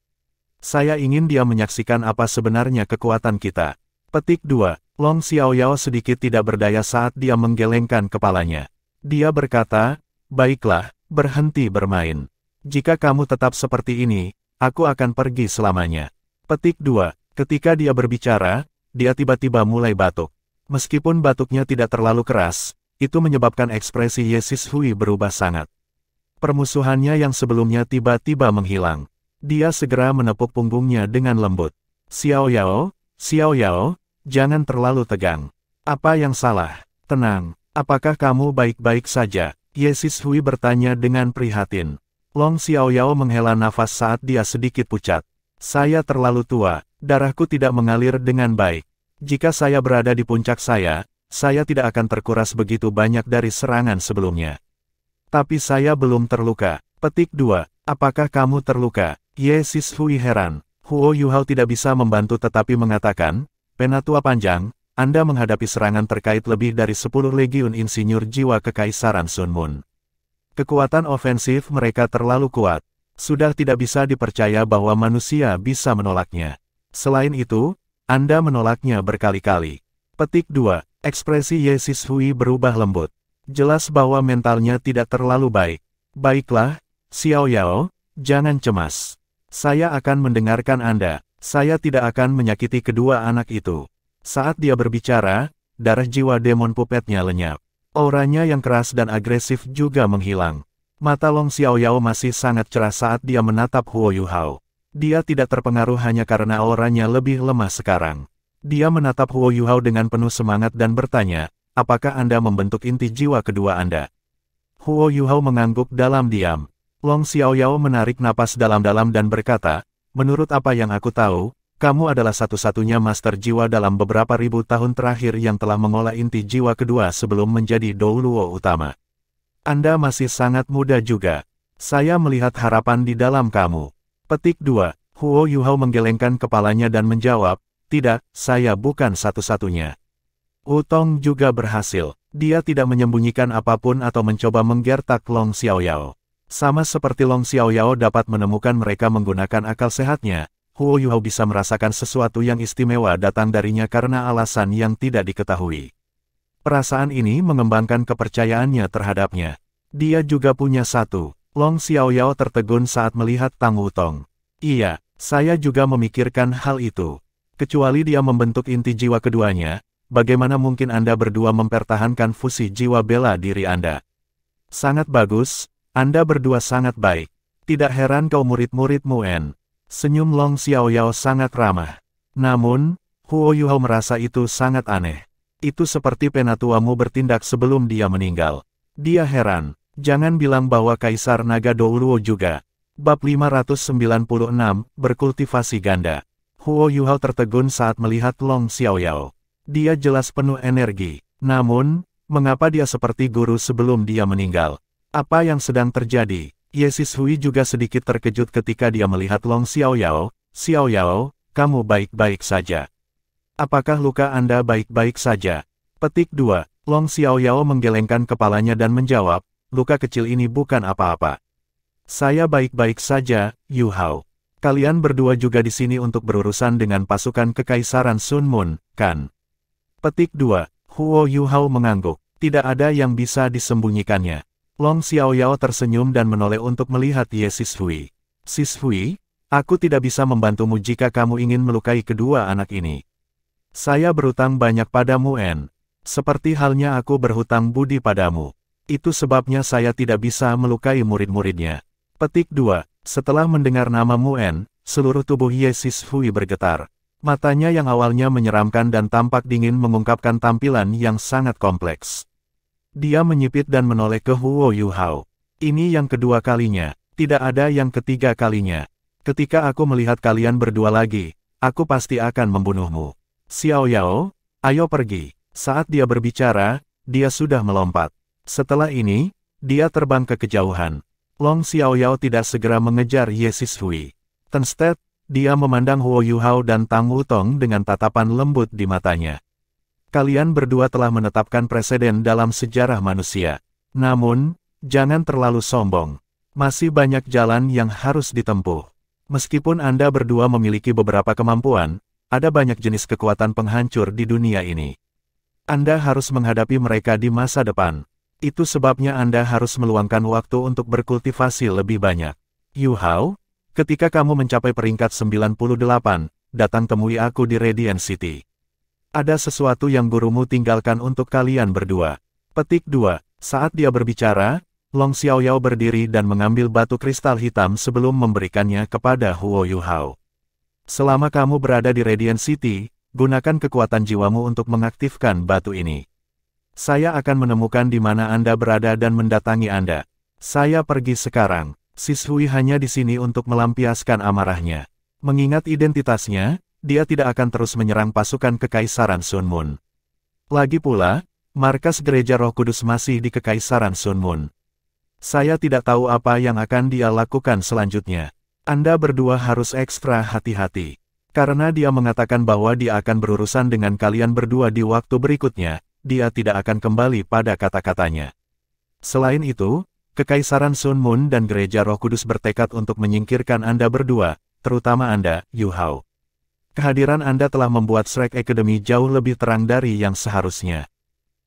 Saya ingin dia menyaksikan apa sebenarnya kekuatan kita. Petik 2. Long Xiaoyao sedikit tidak berdaya saat dia menggelengkan kepalanya. Dia berkata, baiklah, berhenti bermain. Jika kamu tetap seperti ini, aku akan pergi selamanya. Petik 2. Ketika dia berbicara, dia tiba-tiba mulai batuk. Meskipun batuknya tidak terlalu keras, itu menyebabkan ekspresi Ye Sishui berubah sangat. Permusuhannya yang sebelumnya tiba-tiba menghilang. Dia segera menepuk punggungnya dengan lembut. Xiaoyao, Xiaoyao, jangan terlalu tegang. Apa yang salah? Tenang, apakah kamu baik-baik saja? Ye Sishui bertanya dengan prihatin. Long Xiaoyao menghela nafas saat dia sedikit pucat. Saya terlalu tua, darahku tidak mengalir dengan baik. Jika saya berada di puncak saya tidak akan terkuras begitu banyak dari serangan sebelumnya. Tapi saya belum terluka. Petik 2. Apakah kamu terluka? Ye Sishui heran. Huo Yuhao tidak bisa membantu tetapi mengatakan, Penatua Panjang, Anda menghadapi serangan terkait lebih dari 10 legiun insinyur jiwa Kekaisaran Sun Moon. Kekuatan ofensif mereka terlalu kuat. Sudah tidak bisa dipercaya bahwa manusia bisa menolaknya. Selain itu, Anda menolaknya berkali-kali. Petik 2. Ekspresi Ye Sishui berubah lembut. Jelas bahwa mentalnya tidak terlalu baik. Baiklah, Xiao Yao, jangan cemas. Saya akan mendengarkan Anda. Saya tidak akan menyakiti kedua anak itu. Saat dia berbicara, darah jiwa demon pupetnya lenyap. Auranya yang keras dan agresif juga menghilang. Mata Long Xiaoyao masih sangat cerah saat dia menatap Huo Yuhao. Dia tidak terpengaruh hanya karena auranya lebih lemah sekarang. Dia menatap Huo Yuhao dengan penuh semangat dan bertanya, apakah Anda membentuk inti jiwa kedua Anda? Huo Yuhao mengangguk dalam diam. Long Xiaoyao menarik napas dalam-dalam dan berkata, menurut apa yang aku tahu, kamu adalah satu-satunya master jiwa dalam beberapa ribu tahun terakhir yang telah mengolah inti jiwa kedua sebelum menjadi Douluo utama. Anda masih sangat muda juga. Saya melihat harapan di dalam kamu. Petik 2. Huo Yuhao menggelengkan kepalanya dan menjawab, tidak, saya bukan satu-satunya. Wutong juga berhasil. Dia tidak menyembunyikan apapun atau mencoba menggertak Long Xiaoyao. Sama seperti Long Xiaoyao dapat menemukan mereka menggunakan akal sehatnya, Huo Yuhao bisa merasakan sesuatu yang istimewa datang darinya karena alasan yang tidak diketahui. Perasaan ini mengembangkan kepercayaannya terhadapnya. Dia juga punya satu. Long Xiaoyao tertegun saat melihat Tang Wutong. Iya, saya juga memikirkan hal itu. Kecuali dia membentuk inti jiwa keduanya, bagaimana mungkin Anda berdua mempertahankan fusi jiwa bela diri Anda? Sangat bagus, Anda berdua sangat baik. Tidak heran kau murid-murid Muen. Senyum Long Xiaoyao sangat ramah. Namun, Huo Yuhao merasa itu sangat aneh. Itu seperti penatuamu bertindak sebelum dia meninggal. Dia heran. Jangan bilang bahwa Kaisar Naga Douluo juga. Bab 596, Berkultivasi Ganda. Huo Yuhao tertegun saat melihat Long Xiaoyao. Dia jelas penuh energi. Namun, mengapa dia seperti guru sebelum dia meninggal? Apa yang sedang terjadi? Ye Sishui juga sedikit terkejut ketika dia melihat Long Xiaoyao. Xiaoyao, kamu baik-baik saja. Apakah luka Anda baik-baik saja? Petik 2. Long Xiaoyao menggelengkan kepalanya dan menjawab, luka kecil ini bukan apa-apa. Saya baik-baik saja, Yu Hao. Kalian berdua juga di sini untuk berurusan dengan pasukan Kekaisaran Sun Moon, kan? Petik 2. Huo Yu Hao mengangguk. Tidak ada yang bisa disembunyikannya. Long Xiaoyao tersenyum dan menoleh untuk melihat Ye Sishui. Sishui, aku tidak bisa membantumu jika kamu ingin melukai kedua anak ini. Saya berhutang banyak padamu En. Seperti halnya aku berhutang budi padamu. Itu sebabnya saya tidak bisa melukai murid-muridnya. Petik 2. Setelah mendengar nama Muen, seluruh tubuh Ye Sishui bergetar. Matanya yang awalnya menyeramkan dan tampak dingin mengungkapkan tampilan yang sangat kompleks. Dia menyipit dan menoleh ke Huo Yuhao. Ini yang kedua kalinya, tidak ada yang ketiga kalinya. Ketika aku melihat kalian berdua lagi, aku pasti akan membunuhmu. Xiao Yao, ayo pergi. Saat dia berbicara, dia sudah melompat. Setelah ini, dia terbang ke kejauhan. Long Xiaoyao tidak segera mengejar Ye Sishui. Instead, dia memandang Huo Yuhao dan Tang Wutong dengan tatapan lembut di matanya. Kalian berdua telah menetapkan preseden dalam sejarah manusia. Namun, jangan terlalu sombong. Masih banyak jalan yang harus ditempuh. Meskipun Anda berdua memiliki beberapa kemampuan, ada banyak jenis kekuatan penghancur di dunia ini. Anda harus menghadapi mereka di masa depan. Itu sebabnya Anda harus meluangkan waktu untuk berkultivasi lebih banyak. Yu Hao, ketika kamu mencapai peringkat 98, datang temui aku di Radiant City. Ada sesuatu yang gurumu tinggalkan untuk kalian berdua. Petik 2. Saat dia berbicara, Long Xiaoyao berdiri dan mengambil batu kristal hitam sebelum memberikannya kepada Huo Yuhao. Selama kamu berada di Radiant City, gunakan kekuatan jiwamu untuk mengaktifkan batu ini. Saya akan menemukan di mana Anda berada dan mendatangi Anda. Saya pergi sekarang. Shishui hanya di sini untuk melampiaskan amarahnya. Mengingat identitasnya, dia tidak akan terus menyerang pasukan Kekaisaran Sun Moon. Lagi pula, markas Gereja Roh Kudus masih di Kekaisaran Sun Moon. Saya tidak tahu apa yang akan dia lakukan selanjutnya. Anda berdua harus ekstra hati-hati. Karena dia mengatakan bahwa dia akan berurusan dengan kalian berdua di waktu berikutnya, dia tidak akan kembali pada kata-katanya. Selain itu, Kekaisaran Sun Moon dan Gereja Roh Kudus bertekad untuk menyingkirkan Anda berdua, terutama Anda, Yu Hao. Kehadiran Anda telah membuat Shrek Academy jauh lebih terang dari yang seharusnya.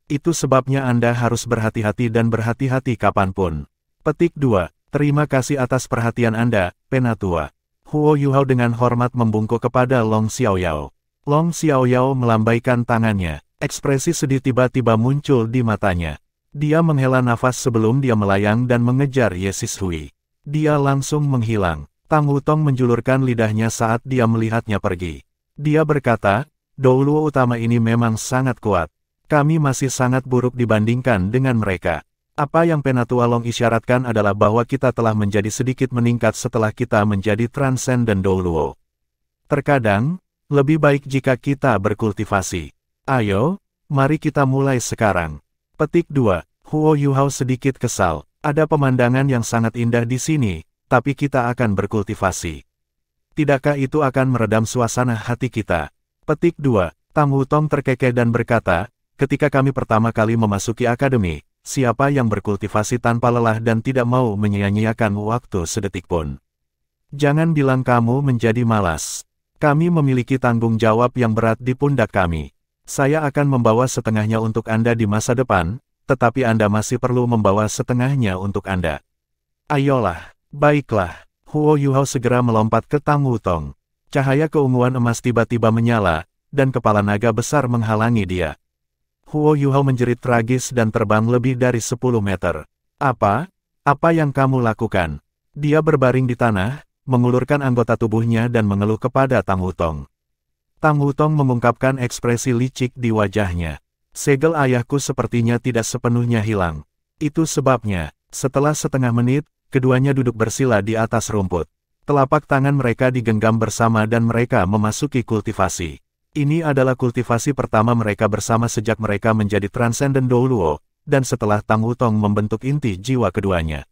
Itu sebabnya Anda harus berhati-hati dan berhati-hati kapanpun. Petik 2. Terima kasih atas perhatian Anda, Penatua. Huo Yuhao dengan hormat membungkuk kepada Long Xiaoyao. Long Xiaoyao melambaikan tangannya. Ekspresi sedih tiba-tiba muncul di matanya. Dia menghela nafas sebelum dia melayang dan mengejar Ye Shishui. Dia langsung menghilang. Tang Wutong menjulurkan lidahnya saat dia melihatnya pergi. Dia berkata, Douluo utama ini memang sangat kuat. Kami masih sangat buruk dibandingkan dengan mereka. Apa yang Penatua Long isyaratkan adalah bahwa kita telah menjadi sedikit meningkat setelah kita menjadi Transcendent Douluo. Terkadang, lebih baik jika kita berkultivasi. Ayo, mari kita mulai sekarang. Petik 2. Huo Yuhao sedikit kesal. Ada pemandangan yang sangat indah di sini, tapi kita akan berkultivasi. Tidakkah itu akan meredam suasana hati kita? Petik 2. Tang Wutong terkekeh dan berkata, ketika kami pertama kali memasuki akademi, siapa yang berkultivasi tanpa lelah dan tidak mau menyia-nyiakan waktu sedetik pun? Jangan bilang kamu menjadi malas. Kami memiliki tanggung jawab yang berat di pundak kami. Saya akan membawa setengahnya untuk Anda di masa depan, tetapi Anda masih perlu membawa setengahnya untuk Anda. Ayolah. Baiklah, Huo Yuhao segera melompat ke Tang Wutong. Cahaya keunguan emas tiba-tiba menyala, dan kepala naga besar menghalangi dia. Huo Yuhao menjerit tragis dan terbang lebih dari 10 meter. Apa? Apa yang kamu lakukan? Dia berbaring di tanah, mengulurkan anggota tubuhnya dan mengeluh kepada Tang Wutong. Tang Wutong mengungkapkan ekspresi licik di wajahnya. Segel ayahku sepertinya tidak sepenuhnya hilang. Itu sebabnya, setelah setengah menit, keduanya duduk bersila di atas rumput. Telapak tangan mereka digenggam bersama dan mereka memasuki kultivasi. Ini adalah kultivasi pertama mereka bersama sejak mereka menjadi Transcendent Douluo, dan setelah Tang Wutong membentuk inti jiwa keduanya.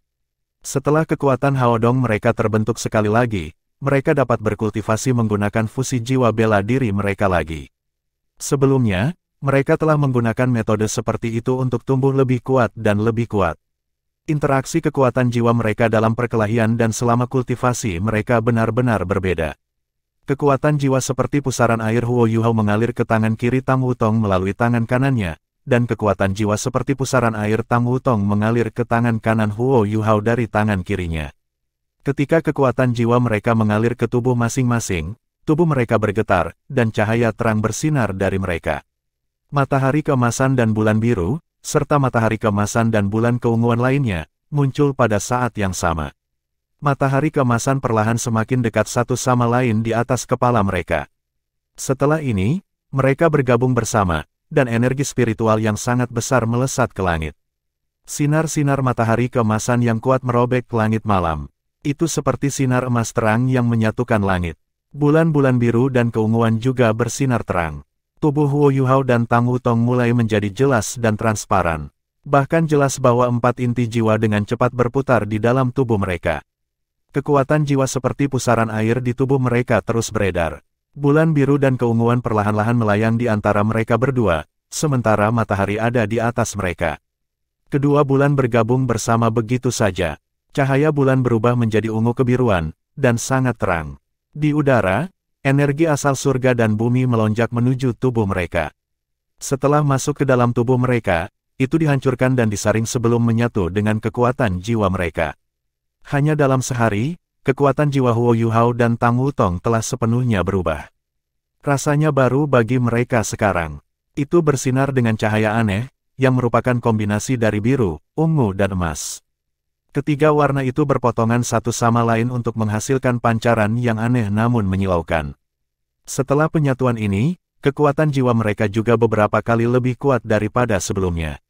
Setelah kekuatan Haodong mereka terbentuk sekali lagi, mereka dapat berkultivasi menggunakan fusi jiwa bela diri mereka lagi. Sebelumnya, mereka telah menggunakan metode seperti itu untuk tumbuh lebih kuat dan lebih kuat. Interaksi kekuatan jiwa mereka dalam perkelahian dan selama kultivasi mereka benar-benar berbeda. Kekuatan jiwa seperti pusaran air Huo Yuhao mengalir ke tangan kiri Tang Wutong melalui tangan kanannya, dan kekuatan jiwa seperti pusaran air Tang Wutong mengalir ke tangan kanan Huo Yuhao dari tangan kirinya. Ketika kekuatan jiwa mereka mengalir ke tubuh masing-masing, tubuh mereka bergetar, dan cahaya terang bersinar dari mereka. Matahari keemasan dan bulan biru, serta matahari keemasan dan bulan keunguan lainnya, muncul pada saat yang sama. Matahari keemasan perlahan semakin dekat satu sama lain di atas kepala mereka. Setelah ini, mereka bergabung bersama, dan energi spiritual yang sangat besar melesat ke langit. Sinar-sinar matahari keemasan yang kuat merobek langit malam. Itu seperti sinar emas terang yang menyatukan langit. Bulan-bulan biru dan keunguan juga bersinar terang. Tubuh Huo Yuhao dan Tang Wutong mulai menjadi jelas dan transparan. Bahkan jelas bahwa 4 inti jiwa dengan cepat berputar di dalam tubuh mereka. Kekuatan jiwa seperti pusaran air di tubuh mereka terus beredar. Bulan biru dan keunguan perlahan-lahan melayang di antara mereka berdua, sementara matahari ada di atas mereka. Kedua bulan bergabung bersama begitu saja. Cahaya bulan berubah menjadi ungu kebiruan, dan sangat terang. Di udara, energi asal surga dan bumi melonjak menuju tubuh mereka. Setelah masuk ke dalam tubuh mereka, itu dihancurkan dan disaring sebelum menyatu dengan kekuatan jiwa mereka. Hanya dalam sehari, kekuatan jiwa Huo Yuhao dan Tang Wutong telah sepenuhnya berubah. Rasanya baru bagi mereka sekarang. Itu bersinar dengan cahaya aneh, yang merupakan kombinasi dari biru, ungu dan emas. Ketiga warna itu berpotongan satu sama lain untuk menghasilkan pancaran yang aneh namun menyilaukan. Setelah penyatuan ini, kekuatan jiwa mereka juga beberapa kali lebih kuat daripada sebelumnya.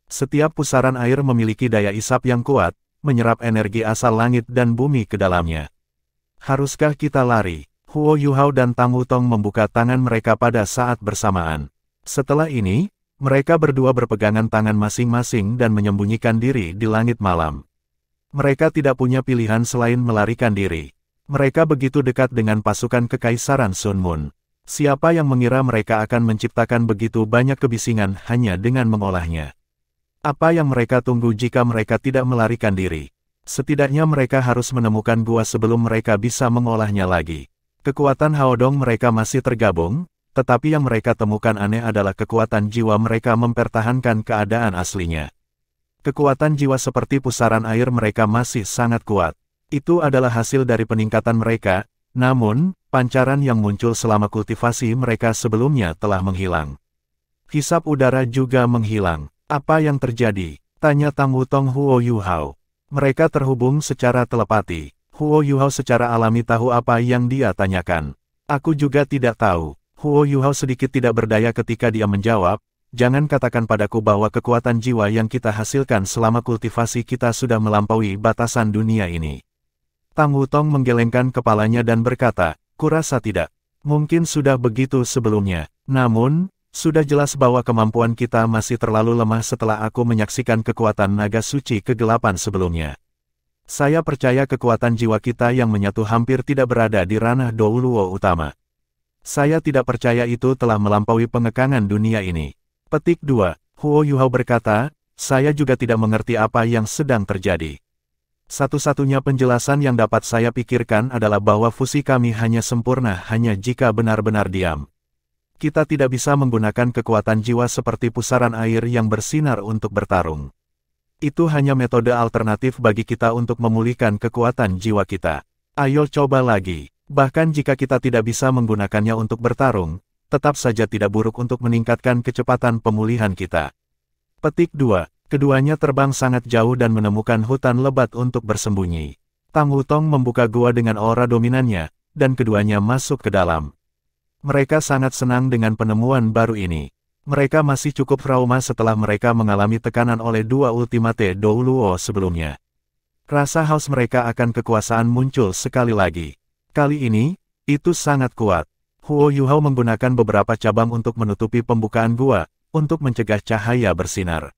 Setiap pusaran air memiliki daya isap yang kuat, menyerap energi asal langit dan bumi ke dalamnya. Haruskah kita lari? Huo Yuhao dan Tang Wutong membuka tangan mereka pada saat bersamaan. Setelah ini, mereka berdua berpegangan tangan masing-masing dan menyembunyikan diri di langit malam. Mereka tidak punya pilihan selain melarikan diri. Mereka begitu dekat dengan pasukan Kekaisaran Sun Moon. Siapa yang mengira mereka akan menciptakan begitu banyak kebisingan hanya dengan mengolahnya? Apa yang mereka tunggu jika mereka tidak melarikan diri? Setidaknya mereka harus menemukan gua sebelum mereka bisa mengolahnya lagi. Kekuatan Haodong mereka masih tergabung, tetapi yang mereka temukan aneh adalah kekuatan jiwa mereka mempertahankan keadaan aslinya. Kekuatan jiwa seperti pusaran air mereka masih sangat kuat. Itu adalah hasil dari peningkatan mereka, namun, pancaran yang muncul selama kultivasi mereka sebelumnya telah menghilang. Hisap udara juga menghilang. Apa yang terjadi? Tanya Tang Wutong Huo Yuhao. Mereka terhubung secara telepati. Huo Yuhao secara alami tahu apa yang dia tanyakan. Aku juga tidak tahu. Huo Yuhao sedikit tidak berdaya ketika dia menjawab, jangan katakan padaku bahwa kekuatan jiwa yang kita hasilkan selama kultivasi kita sudah melampaui batasan dunia ini. Tang Wutong menggelengkan kepalanya dan berkata, kurasa tidak. Mungkin sudah begitu sebelumnya. Namun, sudah jelas bahwa kemampuan kita masih terlalu lemah setelah aku menyaksikan kekuatan naga suci kegelapan sebelumnya. Saya percaya kekuatan jiwa kita yang menyatu hampir tidak berada di ranah Douluo utama. Saya tidak percaya itu telah melampaui pengekangan dunia ini. Petik 2. Huo Yuhao berkata, saya juga tidak mengerti apa yang sedang terjadi. Satu-satunya penjelasan yang dapat saya pikirkan adalah bahwa fusi kami hanya sempurna hanya jika benar-benar diam. Kita tidak bisa menggunakan kekuatan jiwa seperti pusaran air yang bersinar untuk bertarung. Itu hanya metode alternatif bagi kita untuk memulihkan kekuatan jiwa kita. Ayo coba lagi. Bahkan jika kita tidak bisa menggunakannya untuk bertarung, tetap saja tidak buruk untuk meningkatkan kecepatan pemulihan kita. Petik 2. Keduanya terbang sangat jauh dan menemukan hutan lebat untuk bersembunyi. Tang Wutong membuka gua dengan aura dominannya, dan keduanya masuk ke dalam. Mereka sangat senang dengan penemuan baru ini. Mereka masih cukup trauma setelah mereka mengalami tekanan oleh dua ultimate Douluo sebelumnya. Rasa haus mereka akan kekuasaan muncul sekali lagi. Kali ini, itu sangat kuat. Huo Yuhao menggunakan beberapa cabang untuk menutupi pembukaan gua, untuk mencegah cahaya bersinar.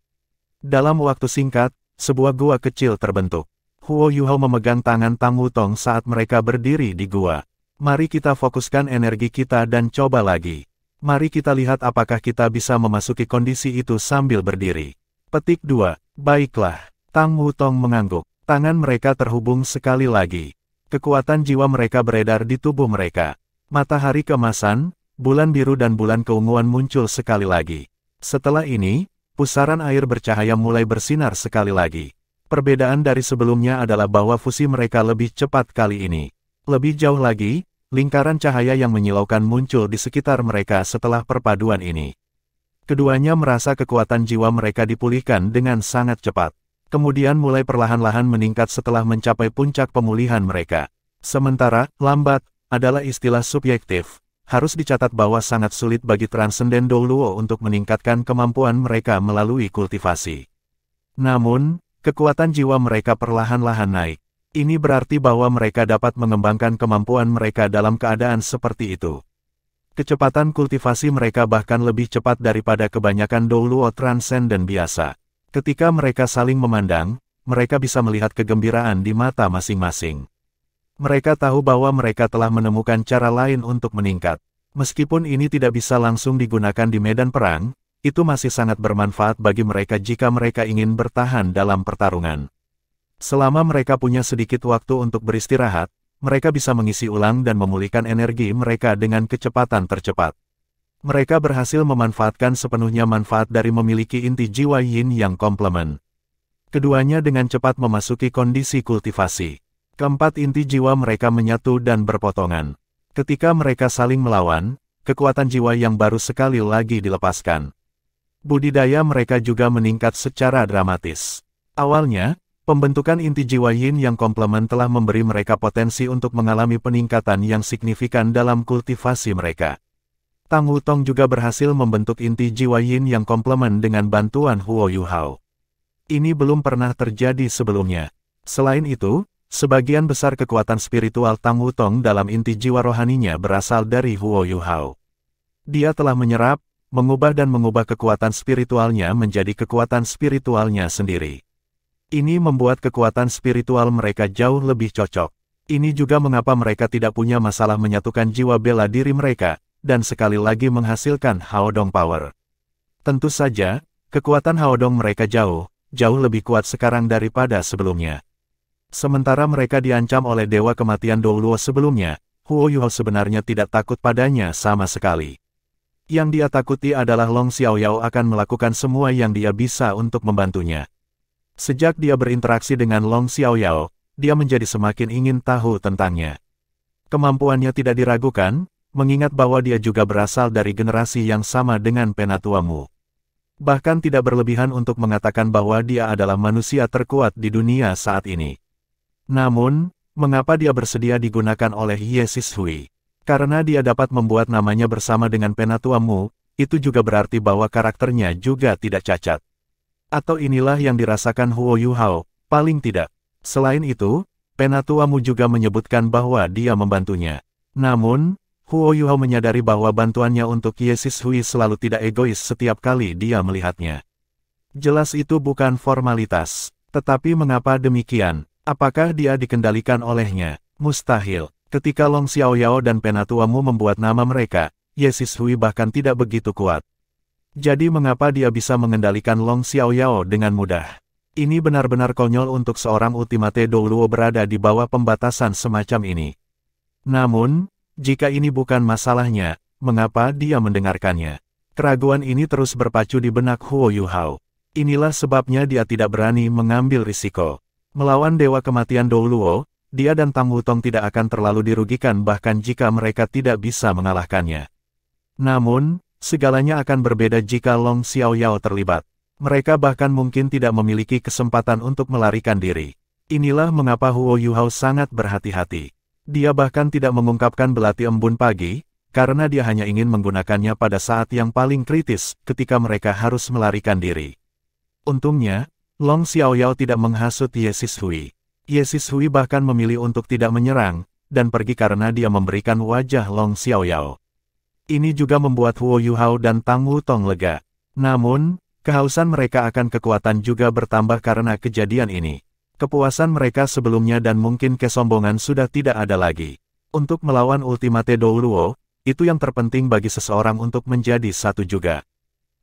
Dalam waktu singkat, sebuah gua kecil terbentuk. Huo Yuhao memegang tangan Tang Wutong saat mereka berdiri di gua. Mari kita fokuskan energi kita dan coba lagi. Mari kita lihat apakah kita bisa memasuki kondisi itu sambil berdiri. Petik 2. Baiklah. Tang Wutong mengangguk. Tangan mereka terhubung sekali lagi. Kekuatan jiwa mereka beredar di tubuh mereka. Matahari keemasan, bulan biru dan bulan keunguan muncul sekali lagi. Setelah ini, pusaran air bercahaya mulai bersinar sekali lagi. Perbedaan dari sebelumnya adalah bahwa fusi mereka lebih cepat kali ini. Lebih jauh lagi, lingkaran cahaya yang menyilaukan muncul di sekitar mereka setelah perpaduan ini. Keduanya merasa kekuatan jiwa mereka dipulihkan dengan sangat cepat. Kemudian mulai perlahan-lahan meningkat setelah mencapai puncak pemulihan mereka. Sementara, lambat, adalah istilah subjektif. Harus dicatat bahwa sangat sulit bagi Transcendent Douluo untuk meningkatkan kemampuan mereka melalui kultivasi. Namun, kekuatan jiwa mereka perlahan-lahan naik. Ini berarti bahwa mereka dapat mengembangkan kemampuan mereka dalam keadaan seperti itu. Kecepatan kultivasi mereka bahkan lebih cepat daripada kebanyakan Douluo Transcendent biasa. Ketika mereka saling memandang, mereka bisa melihat kegembiraan di mata masing-masing. Mereka tahu bahwa mereka telah menemukan cara lain untuk meningkat. Meskipun ini tidak bisa langsung digunakan di medan perang, itu masih sangat bermanfaat bagi mereka jika mereka ingin bertahan dalam pertarungan. Selama mereka punya sedikit waktu untuk beristirahat, mereka bisa mengisi ulang dan memulihkan energi mereka dengan kecepatan tercepat. Mereka berhasil memanfaatkan sepenuhnya manfaat dari memiliki inti jiwa yin yang komplement. Keduanya dengan cepat memasuki kondisi kultivasi. Keempat inti jiwa mereka menyatu dan berpotongan. Ketika mereka saling melawan, kekuatan jiwa yang baru sekali lagi dilepaskan. Budidaya mereka juga meningkat secara dramatis. Awalnya, pembentukan inti jiwa yin yang komplement telah memberi mereka potensi untuk mengalami peningkatan yang signifikan dalam kultivasi mereka. Tang Wutong juga berhasil membentuk inti jiwa Yin yang komplemen dengan bantuan Huo Yuhao. Ini belum pernah terjadi sebelumnya. Selain itu, sebagian besar kekuatan spiritual Tang Wutong dalam inti jiwa rohaninya berasal dari Huo Yuhao. Dia telah menyerap, mengubah dan mengubah kekuatan spiritualnya menjadi kekuatan spiritualnya sendiri. Ini membuat kekuatan spiritual mereka jauh lebih cocok. Ini juga mengapa mereka tidak punya masalah menyatukan jiwa bela diri mereka, dan sekali lagi menghasilkan Haodong Power. Tentu saja, kekuatan Haodong mereka jauh lebih kuat sekarang daripada sebelumnya. Sementara mereka diancam oleh Dewa Kematian Douluo sebelumnya, Huo Yuhao sebenarnya tidak takut padanya sama sekali. Yang dia takuti adalah Long Xiaoyao akan melakukan semua yang dia bisa untuk membantunya. Sejak dia berinteraksi dengan Long Xiaoyao, dia menjadi semakin ingin tahu tentangnya. Kemampuannya tidak diragukan, mengingat bahwa dia juga berasal dari generasi yang sama dengan Penatua Mu. Bahkan tidak berlebihan untuk mengatakan bahwa dia adalah manusia terkuat di dunia saat ini. Namun, mengapa dia bersedia digunakan oleh Ye Sishui? Karena dia dapat membuat namanya bersama dengan Penatua Mu, itu juga berarti bahwa karakternya juga tidak cacat. Atau inilah yang dirasakan Huo Yuhao, paling tidak. Selain itu, Penatua Mu juga menyebutkan bahwa dia membantunya. Namun, Huo Yuhao menyadari bahwa bantuannya untuk Ye Sishui selalu tidak egois setiap kali dia melihatnya. Jelas itu bukan formalitas. Tetapi mengapa demikian? Apakah dia dikendalikan olehnya? Mustahil. Ketika Long Xiaoyao dan Penatua Mu membuat nama mereka, Ye Sishui bahkan tidak begitu kuat. Jadi mengapa dia bisa mengendalikan Long Xiaoyao dengan mudah? Ini benar-benar konyol untuk seorang Ultimate Douluo berada di bawah pembatasan semacam ini. Namun, jika ini bukan masalahnya, mengapa dia mendengarkannya? Keraguan ini terus berpacu di benak Huo Yuhao. Inilah sebabnya dia tidak berani mengambil risiko. Melawan Dewa Kematian Douluo, dia dan Tang Wutong tidak akan terlalu dirugikan bahkan jika mereka tidak bisa mengalahkannya. Namun, segalanya akan berbeda jika Long Xiaoyao terlibat. Mereka bahkan mungkin tidak memiliki kesempatan untuk melarikan diri. Inilah mengapa Huo Yuhao sangat berhati-hati. Dia bahkan tidak mengungkapkan belati embun pagi, karena dia hanya ingin menggunakannya pada saat yang paling kritis, ketika mereka harus melarikan diri. Untungnya, Long Xiaoyao tidak menghasut Ye Sishui. Ye Sishui bahkan memilih untuk tidak menyerang, dan pergi karena dia memberikan wajah Long Xiaoyao. Ini juga membuat Huo Yuhao dan Tang Wutong lega. Namun, kehausan mereka akan kekuatan juga bertambah karena kejadian ini. Kepuasan mereka sebelumnya dan mungkin kesombongan sudah tidak ada lagi. Untuk melawan Ultimate Douluo, itu yang terpenting bagi seseorang untuk menjadi satu juga.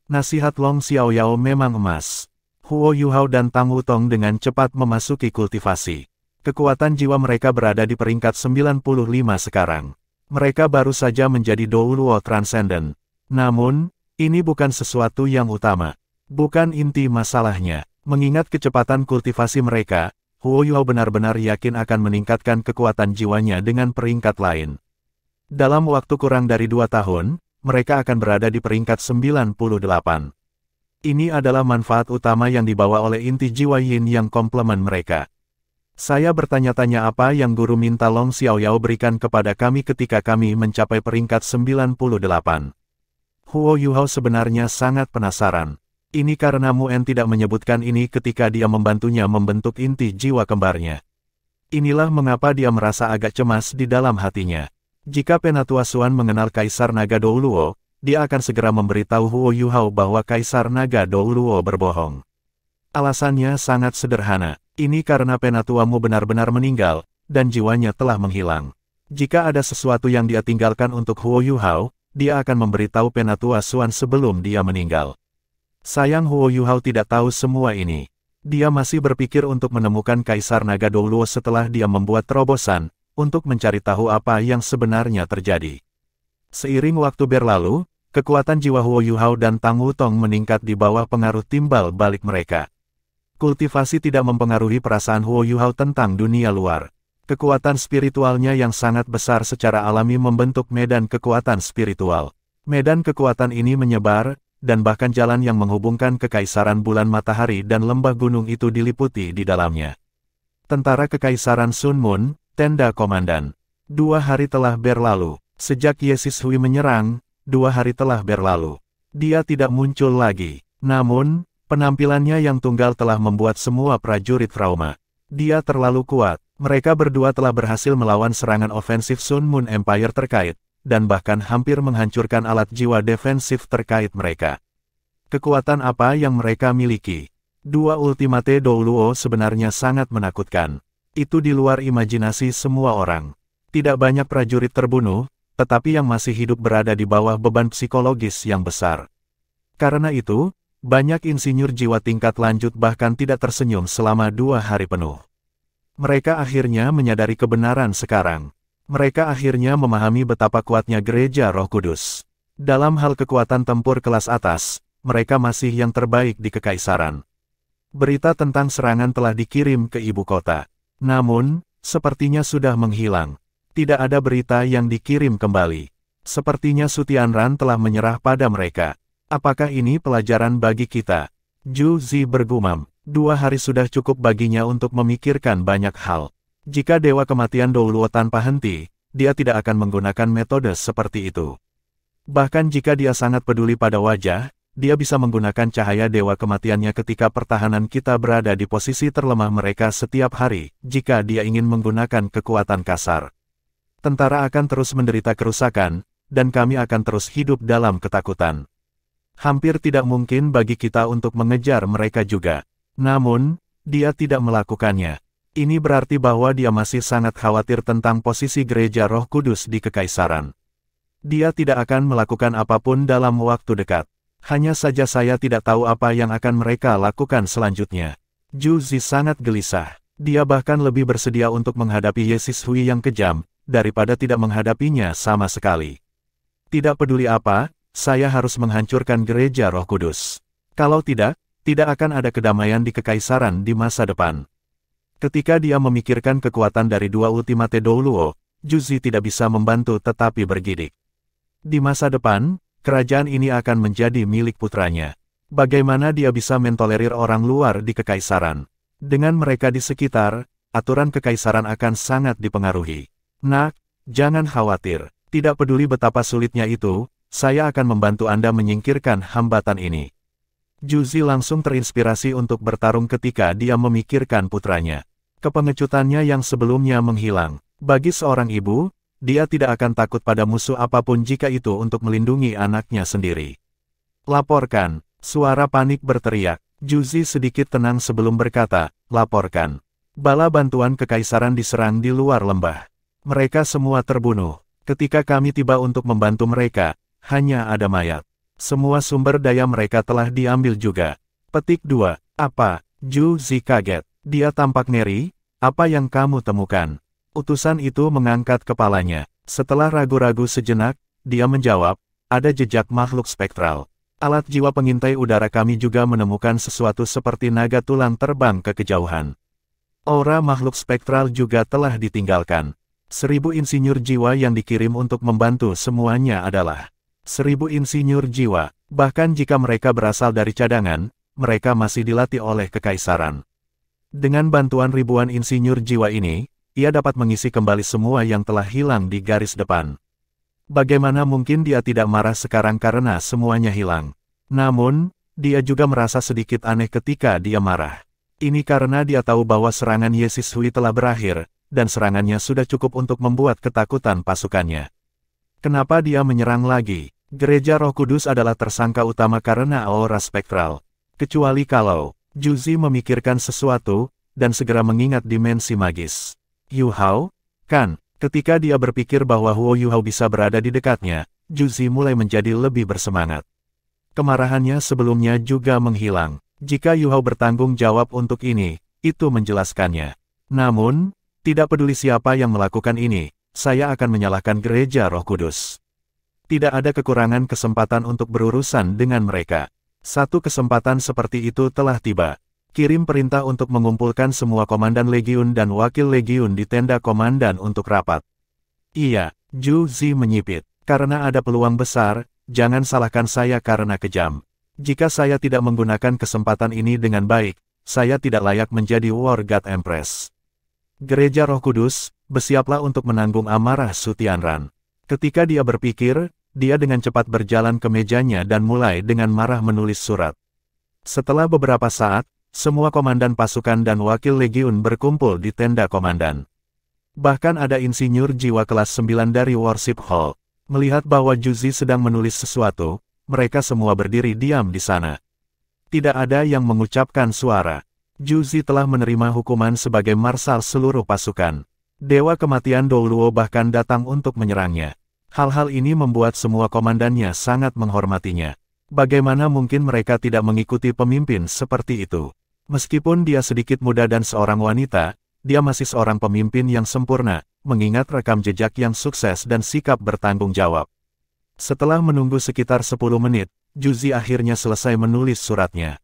Nasihat Long Xiaoyao memang emas. Huo Yuhao dan Tang Wutong dengan cepat memasuki kultivasi. Kekuatan jiwa mereka berada di peringkat 95 sekarang. Mereka baru saja menjadi Douluo Transcendent. Namun, ini bukan sesuatu yang utama. Bukan inti masalahnya. Mengingat kecepatan kultivasi mereka, Huo Yuhao benar-benar yakin akan meningkatkan kekuatan jiwanya dengan peringkat lain. Dalam waktu kurang dari 2 tahun, mereka akan berada di peringkat 98. Ini adalah manfaat utama yang dibawa oleh inti jiwa Yin yang komplemen mereka. Saya bertanya-tanya apa yang guru minta Long Xiaoyao berikan kepada kami ketika kami mencapai peringkat 98. Huo Yuhao sebenarnya sangat penasaran. Ini karena Muen tidak menyebutkan ini ketika dia membantunya membentuk inti jiwa kembarnya. Inilah mengapa dia merasa agak cemas di dalam hatinya. Jika Penatua Xuan mengenal Kaisar Naga Douluo, dia akan segera memberitahu Huo Yuhao bahwa Kaisar Naga Douluo berbohong. Alasannya sangat sederhana. Ini karena Penatua Mu benar-benar meninggal, dan jiwanya telah menghilang. Jika ada sesuatu yang dia tinggalkan untuk Huo Yuhao, dia akan memberitahu Penatua Xuan sebelum dia meninggal. Sayang Huo Yuhao tidak tahu semua ini. Dia masih berpikir untuk menemukan Kaisar Naga Douluo setelah dia membuat terobosan, untuk mencari tahu apa yang sebenarnya terjadi. Seiring waktu berlalu, kekuatan jiwa Huo Yuhao dan Tang Wutong meningkat di bawah pengaruh timbal balik mereka. Kultivasi tidak mempengaruhi perasaan Huo Yuhao tentang dunia luar. Kekuatan spiritualnya yang sangat besar secara alami membentuk medan kekuatan spiritual. Medan kekuatan ini menyebar, dan bahkan jalan yang menghubungkan Kekaisaran Bulan Matahari dan lembah gunung itu diliputi di dalamnya. Tentara Kekaisaran Sun Moon, Tenda Komandan. 2 hari telah berlalu. Sejak Ye Sishui menyerang, 2 hari telah berlalu. Dia tidak muncul lagi. Namun, penampilannya yang tunggal telah membuat semua prajurit trauma. Dia terlalu kuat. Mereka berdua telah berhasil melawan serangan ofensif Sun Moon Empire terkait, dan bahkan hampir menghancurkan alat jiwa defensif terkait mereka. Kekuatan apa yang mereka miliki? Dua Ultimate Douluo sebenarnya sangat menakutkan. Itu di luar imajinasi semua orang. Tidak banyak prajurit terbunuh, tetapi yang masih hidup berada di bawah beban psikologis yang besar. Karena itu, banyak insinyur jiwa tingkat lanjut bahkan tidak tersenyum selama 2 hari penuh. Mereka akhirnya menyadari kebenaran sekarang. Mereka akhirnya memahami betapa kuatnya Gereja Roh Kudus. Dalam hal kekuatan tempur kelas atas, mereka masih yang terbaik di Kekaisaran. Berita tentang serangan telah dikirim ke ibu kota. Namun, sepertinya sudah menghilang. Tidak ada berita yang dikirim kembali. Sepertinya Sutianran telah menyerah pada mereka. Apakah ini pelajaran bagi kita? Zhu Zi bergumam. 2 hari sudah cukup baginya untuk memikirkan banyak hal. Jika Dewa Kematian Douluo tanpa henti, dia tidak akan menggunakan metode seperti itu. Bahkan jika dia sangat peduli pada wajah, dia bisa menggunakan cahaya Dewa Kematiannya ketika pertahanan kita berada di posisi terlemah mereka setiap hari, jika dia ingin menggunakan kekuatan kasar. Tentara akan terus menderita kerusakan, dan kami akan terus hidup dalam ketakutan. Hampir tidak mungkin bagi kita untuk mengejar mereka juga. Namun, dia tidak melakukannya. Ini berarti bahwa dia masih sangat khawatir tentang posisi Gereja Roh Kudus di Kekaisaran. Dia tidak akan melakukan apapun dalam waktu dekat. Hanya saja saya tidak tahu apa yang akan mereka lakukan selanjutnya. Zhu Zi sangat gelisah. Dia bahkan lebih bersedia untuk menghadapi Ye Sishui yang kejam, daripada tidak menghadapinya sama sekali. Tidak peduli apa, saya harus menghancurkan Gereja Roh Kudus. Kalau tidak akan ada kedamaian di Kekaisaran di masa depan. Ketika dia memikirkan kekuatan dari 2 Ultimate Douluo, Zhu Zi tidak bisa membantu tetapi bergidik. Di masa depan, kerajaan ini akan menjadi milik putranya. Bagaimana dia bisa mentolerir orang luar di Kekaisaran? Dengan mereka di sekitar, aturan Kekaisaran akan sangat dipengaruhi. Nak, jangan khawatir. Tidak peduli betapa sulitnya itu, saya akan membantu Anda menyingkirkan hambatan ini. Zhu Zi langsung terinspirasi untuk bertarung ketika dia memikirkan putranya. Kepengecutannya yang sebelumnya menghilang. Bagi seorang ibu, dia tidak akan takut pada musuh apapun jika itu untuk melindungi anaknya sendiri. Laporkan, suara panik berteriak. Zhu Zi sedikit tenang sebelum berkata, laporkan. Bala bantuan Kekaisaran diserang di luar lembah. Mereka semua terbunuh. Ketika kami tiba untuk membantu mereka, hanya ada mayat. Semua sumber daya mereka telah diambil juga. Petik 2. Apa? Zhu Zi kaget. Dia tampak ngeri. Apa yang kamu temukan? Utusan itu mengangkat kepalanya. Setelah ragu-ragu sejenak, dia menjawab, ada jejak makhluk spektral. Alat jiwa pengintai udara kami juga menemukan sesuatu seperti naga tulang terbang ke kejauhan. Aura makhluk spektral juga telah ditinggalkan. 1000 insinyur jiwa yang dikirim untuk membantu semuanya adalah 1000 insinyur jiwa. Bahkan jika mereka berasal dari cadangan, mereka masih dilatih oleh Kekaisaran. Dengan bantuan ribuan insinyur jiwa ini, ia dapat mengisi kembali semua yang telah hilang di garis depan. Bagaimana mungkin dia tidak marah sekarang karena semuanya hilang? Namun, dia juga merasa sedikit aneh ketika dia marah. Ini karena dia tahu bahwa serangan Ye Sishui telah berakhir, dan serangannya sudah cukup untuk membuat ketakutan pasukannya. Kenapa dia menyerang lagi? Gereja Roh Kudus adalah tersangka utama karena aura spektral. Kecuali kalau Zhu Zi memikirkan sesuatu, dan segera mengingat dimensi magis. Yu Hao? Kan? Ketika dia berpikir bahwa Huo Yu Hao bisa berada di dekatnya, Zhu Zi mulai menjadi lebih bersemangat. Kemarahannya sebelumnya juga menghilang. Jika Yu Hao bertanggung jawab untuk ini, itu menjelaskannya. Namun, tidak peduli siapa yang melakukan ini, saya akan menyalahkan Gereja Roh Kudus. Tidak ada kekurangan kesempatan untuk berurusan dengan mereka. Satu kesempatan seperti itu telah tiba. Kirim perintah untuk mengumpulkan semua komandan legiun dan wakil legiun di tenda komandan untuk rapat. Iya, Zhu Zi menyipit. Karena ada peluang besar, jangan salahkan saya karena kejam. Jika saya tidak menggunakan kesempatan ini dengan baik, saya tidak layak menjadi War God Empress. Gereja Roh Kudus, bersiaplah untuk menanggung amarah Sutianran. Ketika dia berpikir, dia dengan cepat berjalan ke mejanya dan mulai dengan marah menulis surat. Setelah beberapa saat, semua komandan pasukan dan wakil legiun berkumpul di tenda komandan. Bahkan ada insinyur jiwa kelas 9 dari Worship Hall. Melihat bahwa Juzi sedang menulis sesuatu, mereka semua berdiri diam di sana. Tidak ada yang mengucapkan suara. Juzi telah menerima hukuman sebagai marsal seluruh pasukan. Dewa kematian Douluo bahkan datang untuk menyerangnya. Hal-hal ini membuat semua komandannya sangat menghormatinya. Bagaimana mungkin mereka tidak mengikuti pemimpin seperti itu? Meskipun dia sedikit muda dan seorang wanita, dia masih seorang pemimpin yang sempurna, mengingat rekam jejak yang sukses dan sikap bertanggung jawab. Setelah menunggu sekitar 10 menit, Juzi akhirnya selesai menulis suratnya.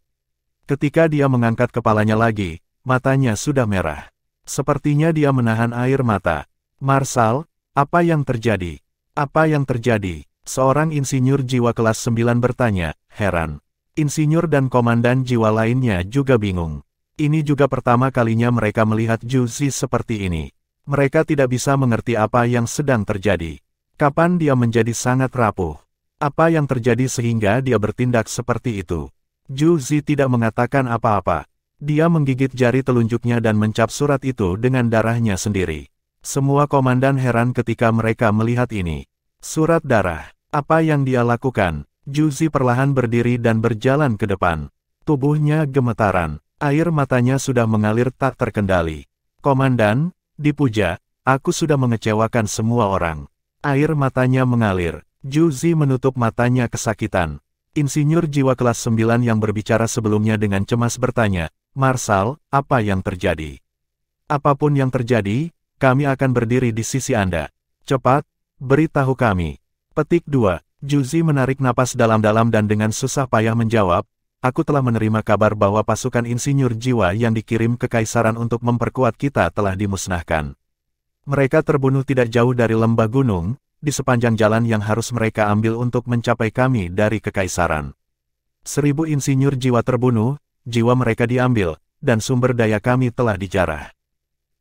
Ketika dia mengangkat kepalanya lagi, matanya sudah merah. Sepertinya dia menahan air mata. Marsal, apa yang terjadi? Apa yang terjadi? Seorang insinyur jiwa kelas 9 bertanya, heran. Insinyur dan komandan jiwa lainnya juga bingung. Ini juga pertama kalinya mereka melihat Juzi seperti ini. Mereka tidak bisa mengerti apa yang sedang terjadi. Kapan dia menjadi sangat rapuh? Apa yang terjadi sehingga dia bertindak seperti itu? Juzi tidak mengatakan apa-apa. Dia menggigit jari telunjuknya dan mencap surat itu dengan darahnya sendiri. Semua komandan heran ketika mereka melihat ini. Surat darah. Apa yang dia lakukan? Juzi perlahan berdiri dan berjalan ke depan. Tubuhnya gemetaran. Air matanya sudah mengalir tak terkendali. Komandan, dipuja, aku sudah mengecewakan semua orang. Air matanya mengalir. Juzi menutup matanya kesakitan. Insinyur jiwa kelas 9 yang berbicara sebelumnya dengan cemas bertanya, Marsal, apa yang terjadi? Apapun yang terjadi, kami akan berdiri di sisi Anda. Cepat, beritahu kami. Petik 2. Juzi menarik napas dalam-dalam dan dengan susah payah menjawab, aku telah menerima kabar bahwa pasukan insinyur jiwa yang dikirim ke Kaisaran untuk memperkuat kita telah dimusnahkan. Mereka terbunuh tidak jauh dari lembah gunung, di sepanjang jalan yang harus mereka ambil untuk mencapai kami dari Kekaisaran. 1000 insinyur jiwa terbunuh, jiwa mereka diambil, dan sumber daya kami telah dijarah.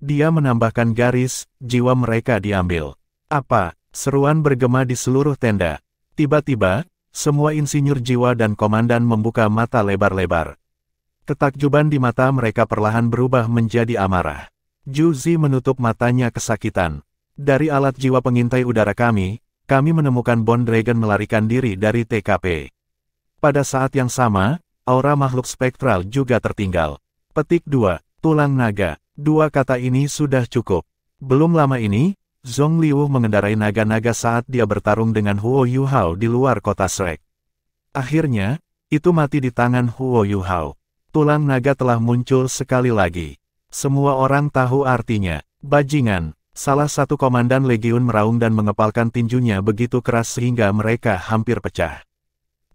Dia menambahkan garis, jiwa mereka diambil. Apa? Seruan bergema di seluruh tenda. Tiba-tiba, semua insinyur jiwa dan komandan membuka mata lebar-lebar. Ketakjuban di mata mereka perlahan berubah menjadi amarah. Juzi menutup matanya kesakitan. Dari alat jiwa pengintai udara kami menemukan Bond Dragon melarikan diri dari TKP. Pada saat yang sama, aura makhluk spektral juga tertinggal. Petik 2. Tulang naga. 2 kata ini sudah cukup. Belum lama ini, Zhong Liu mengendarai naga-naga saat dia bertarung dengan Huo Yuhao di luar kota Shrek. Akhirnya, itu mati di tangan Huo Yuhao. Tulang naga telah muncul sekali lagi. Semua orang tahu artinya. Bajingan. Salah satu komandan legiun meraung dan mengepalkan tinjunya begitu keras sehingga mereka hampir pecah.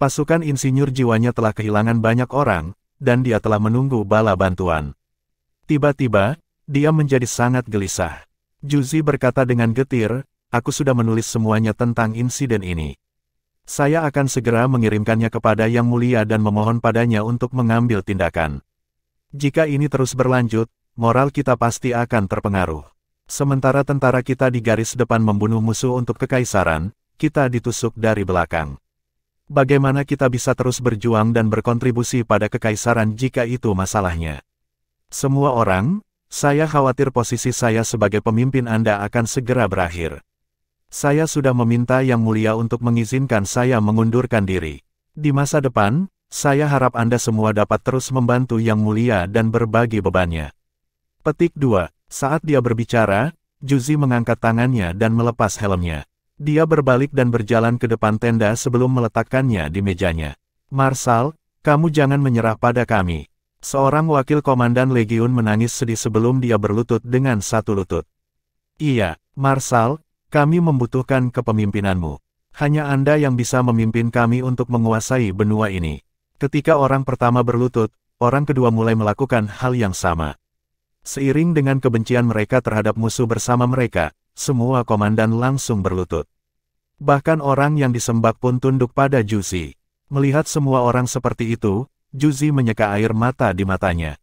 Pasukan insinyur jiwanya telah kehilangan banyak orang, dan dia telah menunggu bala bantuan. Tiba-tiba, dia menjadi sangat gelisah. Juzi berkata dengan getir, aku sudah menulis semuanya tentang insiden ini. Saya akan segera mengirimkannya kepada Yang Mulia dan memohon padanya untuk mengambil tindakan. Jika ini terus berlanjut, moral kita pasti akan terpengaruh. Sementara tentara kita di garis depan membunuh musuh untuk kekaisaran, kita ditusuk dari belakang. Bagaimana kita bisa terus berjuang dan berkontribusi pada kekaisaran jika itu masalahnya? Semua orang, saya khawatir posisi saya sebagai pemimpin Anda akan segera berakhir. Saya sudah meminta Yang Mulia untuk mengizinkan saya mengundurkan diri. Di masa depan, saya harap Anda semua dapat terus membantu Yang Mulia dan berbagi bebannya. Petik 2. Saat dia berbicara, Juzi mengangkat tangannya dan melepas helmnya. Dia berbalik dan berjalan ke depan tenda sebelum meletakkannya di mejanya. Marsal, kamu jangan menyerah pada kami. Seorang wakil komandan legiun menangis sedih sebelum dia berlutut dengan satu lutut. Iya, Marsal, kami membutuhkan kepemimpinanmu. Hanya Anda yang bisa memimpin kami untuk menguasai benua ini. Ketika orang pertama berlutut, orang kedua mulai melakukan hal yang sama. Seiring dengan kebencian mereka terhadap musuh bersama mereka, semua komandan langsung berlutut. Bahkan orang yang disembah pun tunduk pada Juzi. Melihat semua orang seperti itu, Juzi menyeka air mata di matanya.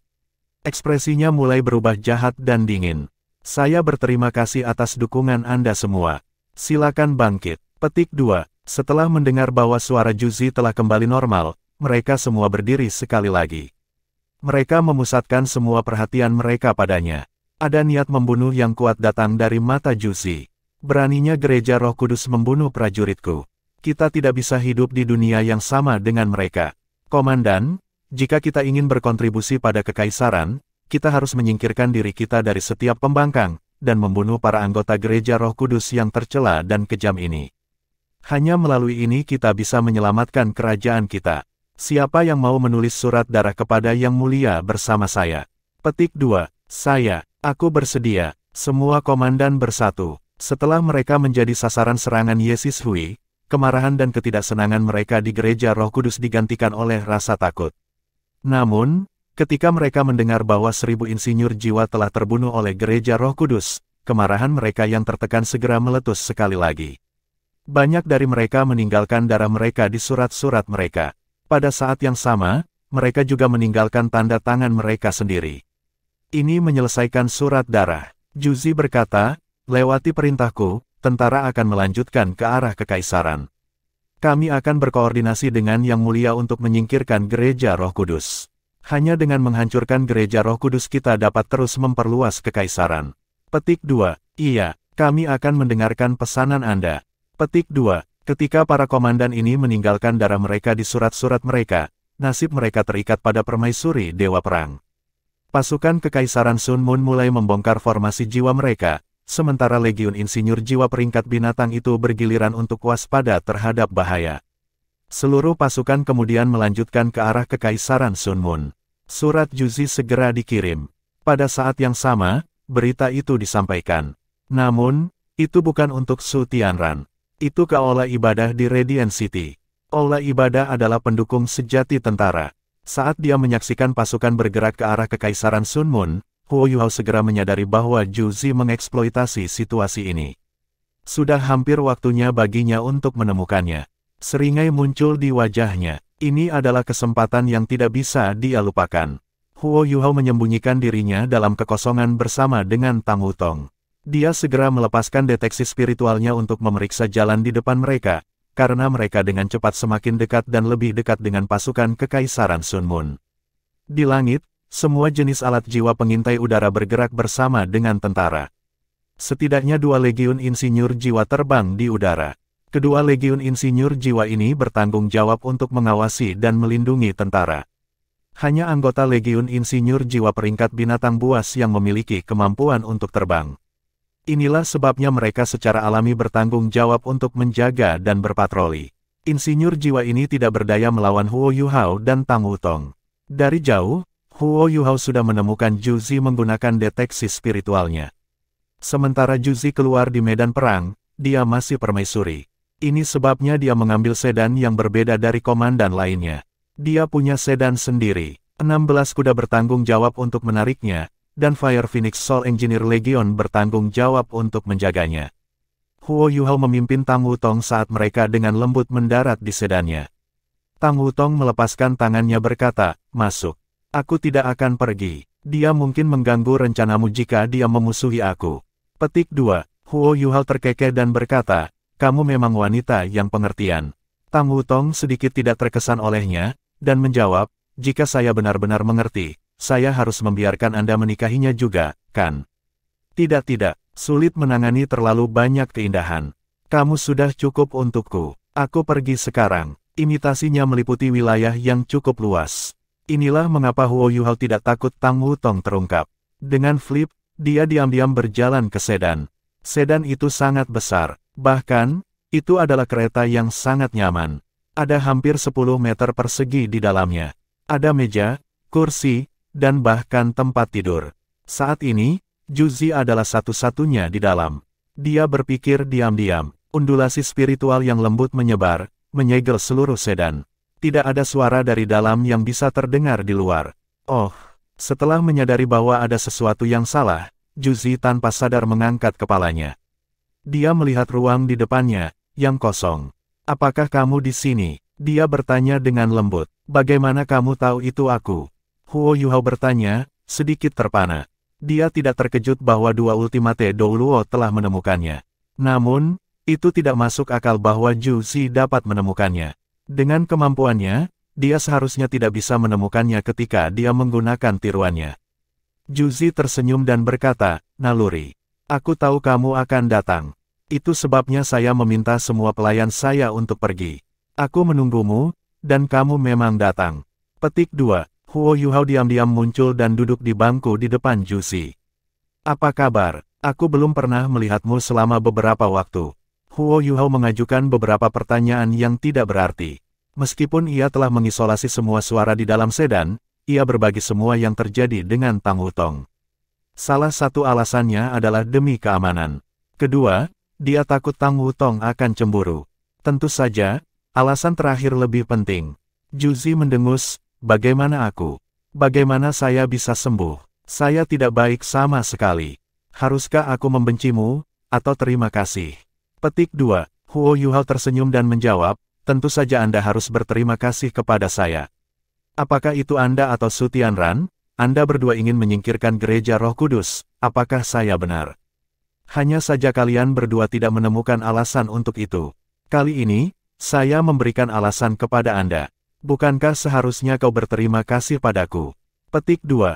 Ekspresinya mulai berubah jahat dan dingin. Saya berterima kasih atas dukungan Anda semua. Silakan bangkit. Petik 2. Setelah mendengar bahwa suara Juzi telah kembali normal, mereka semua berdiri sekali lagi. Mereka memusatkan semua perhatian mereka padanya. Ada niat membunuh yang kuat datang dari mata Juzi. Beraninya gereja Roh Kudus membunuh prajuritku. Kita tidak bisa hidup di dunia yang sama dengan mereka. Komandan, jika kita ingin berkontribusi pada kekaisaran, kita harus menyingkirkan diri kita dari setiap pembangkang, dan membunuh para anggota gereja Roh Kudus yang tercela dan kejam ini. Hanya melalui ini kita bisa menyelamatkan kerajaan kita. Siapa yang mau menulis surat darah kepada Yang Mulia bersama saya? Petik 2. Saya. Aku bersedia. Semua komandan bersatu. Setelah mereka menjadi sasaran serangan Yesus Hui, kemarahan dan ketidaksenangan mereka di gereja Roh Kudus digantikan oleh rasa takut. Namun, ketika mereka mendengar bahwa 1000 insinyur jiwa telah terbunuh oleh gereja Roh Kudus, kemarahan mereka yang tertekan segera meletus sekali lagi. Banyak dari mereka meninggalkan darah mereka di surat-surat mereka. Pada saat yang sama, mereka juga meninggalkan tanda tangan mereka sendiri. Ini menyelesaikan surat darah. Juzi berkata, lewati perintahku, tentara akan melanjutkan ke arah kekaisaran. Kami akan berkoordinasi dengan Yang Mulia untuk menyingkirkan gereja Roh Kudus. Hanya dengan menghancurkan gereja Roh Kudus kita dapat terus memperluas kekaisaran. Petik 2. Iya, kami akan mendengarkan pesanan Anda. Petik 2. Ketika para komandan ini meninggalkan darah mereka di surat-surat mereka, nasib mereka terikat pada permaisuri Dewa Perang. Pasukan Kekaisaran Sun Moon mulai membongkar formasi jiwa mereka, sementara Legiun Insinyur Jiwa peringkat binatang itu bergiliran untuk waspada terhadap bahaya. Seluruh pasukan kemudian melanjutkan ke arah Kekaisaran Sun Moon. Surat Juzi segera dikirim. Pada saat yang sama, berita itu disampaikan. Namun, itu bukan untuk Su Tianran. Itu ke Aula Ibadah di Radiant City. Aula Ibadah adalah pendukung sejati tentara. Saat dia menyaksikan pasukan bergerak ke arah Kekaisaran Sun Moon, Huo Yuhao segera menyadari bahwa Juzi mengeksploitasi situasi ini. Sudah hampir waktunya baginya untuk menemukannya. Seringai muncul di wajahnya. Ini adalah kesempatan yang tidak bisa dia lupakan. Huo Yuhao menyembunyikan dirinya dalam kekosongan bersama dengan Tang Wutong. Dia segera melepaskan deteksi spiritualnya untuk memeriksa jalan di depan mereka, karena mereka dengan cepat semakin dekat dan lebih dekat dengan pasukan Kekaisaran Sun Moon. Di langit, semua jenis alat jiwa pengintai udara bergerak bersama dengan tentara. Setidaknya 2 legiun insinyur jiwa terbang di udara. Kedua legiun insinyur jiwa ini bertanggung jawab untuk mengawasi dan melindungi tentara. Hanya anggota legiun insinyur jiwa peringkat binatang buas yang memiliki kemampuan untuk terbang. Inilah sebabnya mereka secara alami bertanggung jawab untuk menjaga dan berpatroli. Insinyur jiwa ini tidak berdaya melawan Huo Yuhao dan Tang Wutong. Dari jauh, Huo Yuhao sudah menemukan Juzi menggunakan deteksi spiritualnya. Sementara Juzi keluar di medan perang, dia masih permaisuri. Ini sebabnya dia mengambil sedan yang berbeda dari komandan lainnya. Dia punya sedan sendiri. 16 kuda bertanggung jawab untuk menariknya, dan Fire Phoenix Soul Engineer Legion bertanggung jawab untuk menjaganya. Huo Yuhao memimpin Tang Wutong saat mereka dengan lembut mendarat di sedannya. Tang Wutong melepaskan tangannya berkata, masuk. Aku tidak akan pergi. Dia mungkin mengganggu rencanamu jika dia memusuhi aku. Petik 2. Huo Yuhao terkekeh dan berkata, kamu memang wanita yang pengertian. Tang Wutong sedikit tidak terkesan olehnya, dan menjawab, jika saya benar-benar mengerti, saya harus membiarkan Anda menikahinya juga, kan? Tidak, sulit menangani terlalu banyak keindahan. Kamu sudah cukup untukku. Aku pergi sekarang. Imitasinya meliputi wilayah yang cukup luas. Inilah mengapa Huo Yuhao tidak takut Tang Wutong terungkap. Dengan flip, dia diam-diam berjalan ke sedan. Sedan itu sangat besar. Bahkan, itu adalah kereta yang sangat nyaman. Ada hampir 10 meter persegi di dalamnya. Ada meja, kursi, dan bahkan tempat tidur. Saat ini, Juzi adalah satu-satunya di dalam. Dia berpikir diam-diam. Undulasi spiritual yang lembut menyebar, menyegel seluruh sedan. Tidak ada suara dari dalam yang bisa terdengar di luar. Oh, setelah menyadari bahwa ada sesuatu yang salah, Juzi tanpa sadar mengangkat kepalanya. Dia melihat ruang di depannya, yang kosong. Apakah kamu di sini? Dia bertanya dengan lembut. Bagaimana kamu tahu itu aku? Huo Yuhao bertanya, sedikit terpana. Dia tidak terkejut bahwa 2 Ultimate Douluo telah menemukannya. Namun, Itu tidak masuk akal bahwa Zhu Zi dapat menemukannya. Dengan kemampuannya, dia seharusnya tidak bisa menemukannya ketika dia menggunakan tiruannya. Zhu Zi tersenyum dan berkata, "Naluri. Aku tahu kamu akan datang. Itu sebabnya saya meminta semua pelayan saya untuk pergi. Aku menunggumu, dan kamu memang datang." Petik 2. Huo Yuhao diam-diam muncul dan duduk di bangku di depan Zhu Zi. "Apa kabar? Aku belum pernah melihatmu selama beberapa waktu." Huo Yuhao mengajukan beberapa pertanyaan yang tidak berarti. Meskipun ia telah mengisolasi semua suara di dalam sedan, ia berbagi semua yang terjadi dengan Tang Wutong. Salah satu alasannya adalah demi keamanan. Kedua, dia takut Tang Wutong akan cemburu. Tentu saja, alasan terakhir lebih penting. Zhu Zi mendengus, "Bagaimana aku? Bagaimana saya bisa sembuh? Saya tidak baik sama sekali. Haruskah aku membencimu, atau terima kasih?" Petik 2. Huo Yuhao tersenyum dan menjawab, "Tentu saja Anda harus berterima kasih kepada saya. Apakah itu Anda atau Su Tianran? Anda berdua ingin menyingkirkan gereja Roh Kudus, apakah saya benar? Hanya saja kalian berdua tidak menemukan alasan untuk itu. Kali ini, saya memberikan alasan kepada Anda. Bukankah seharusnya kau berterima kasih padaku?" Petik 2.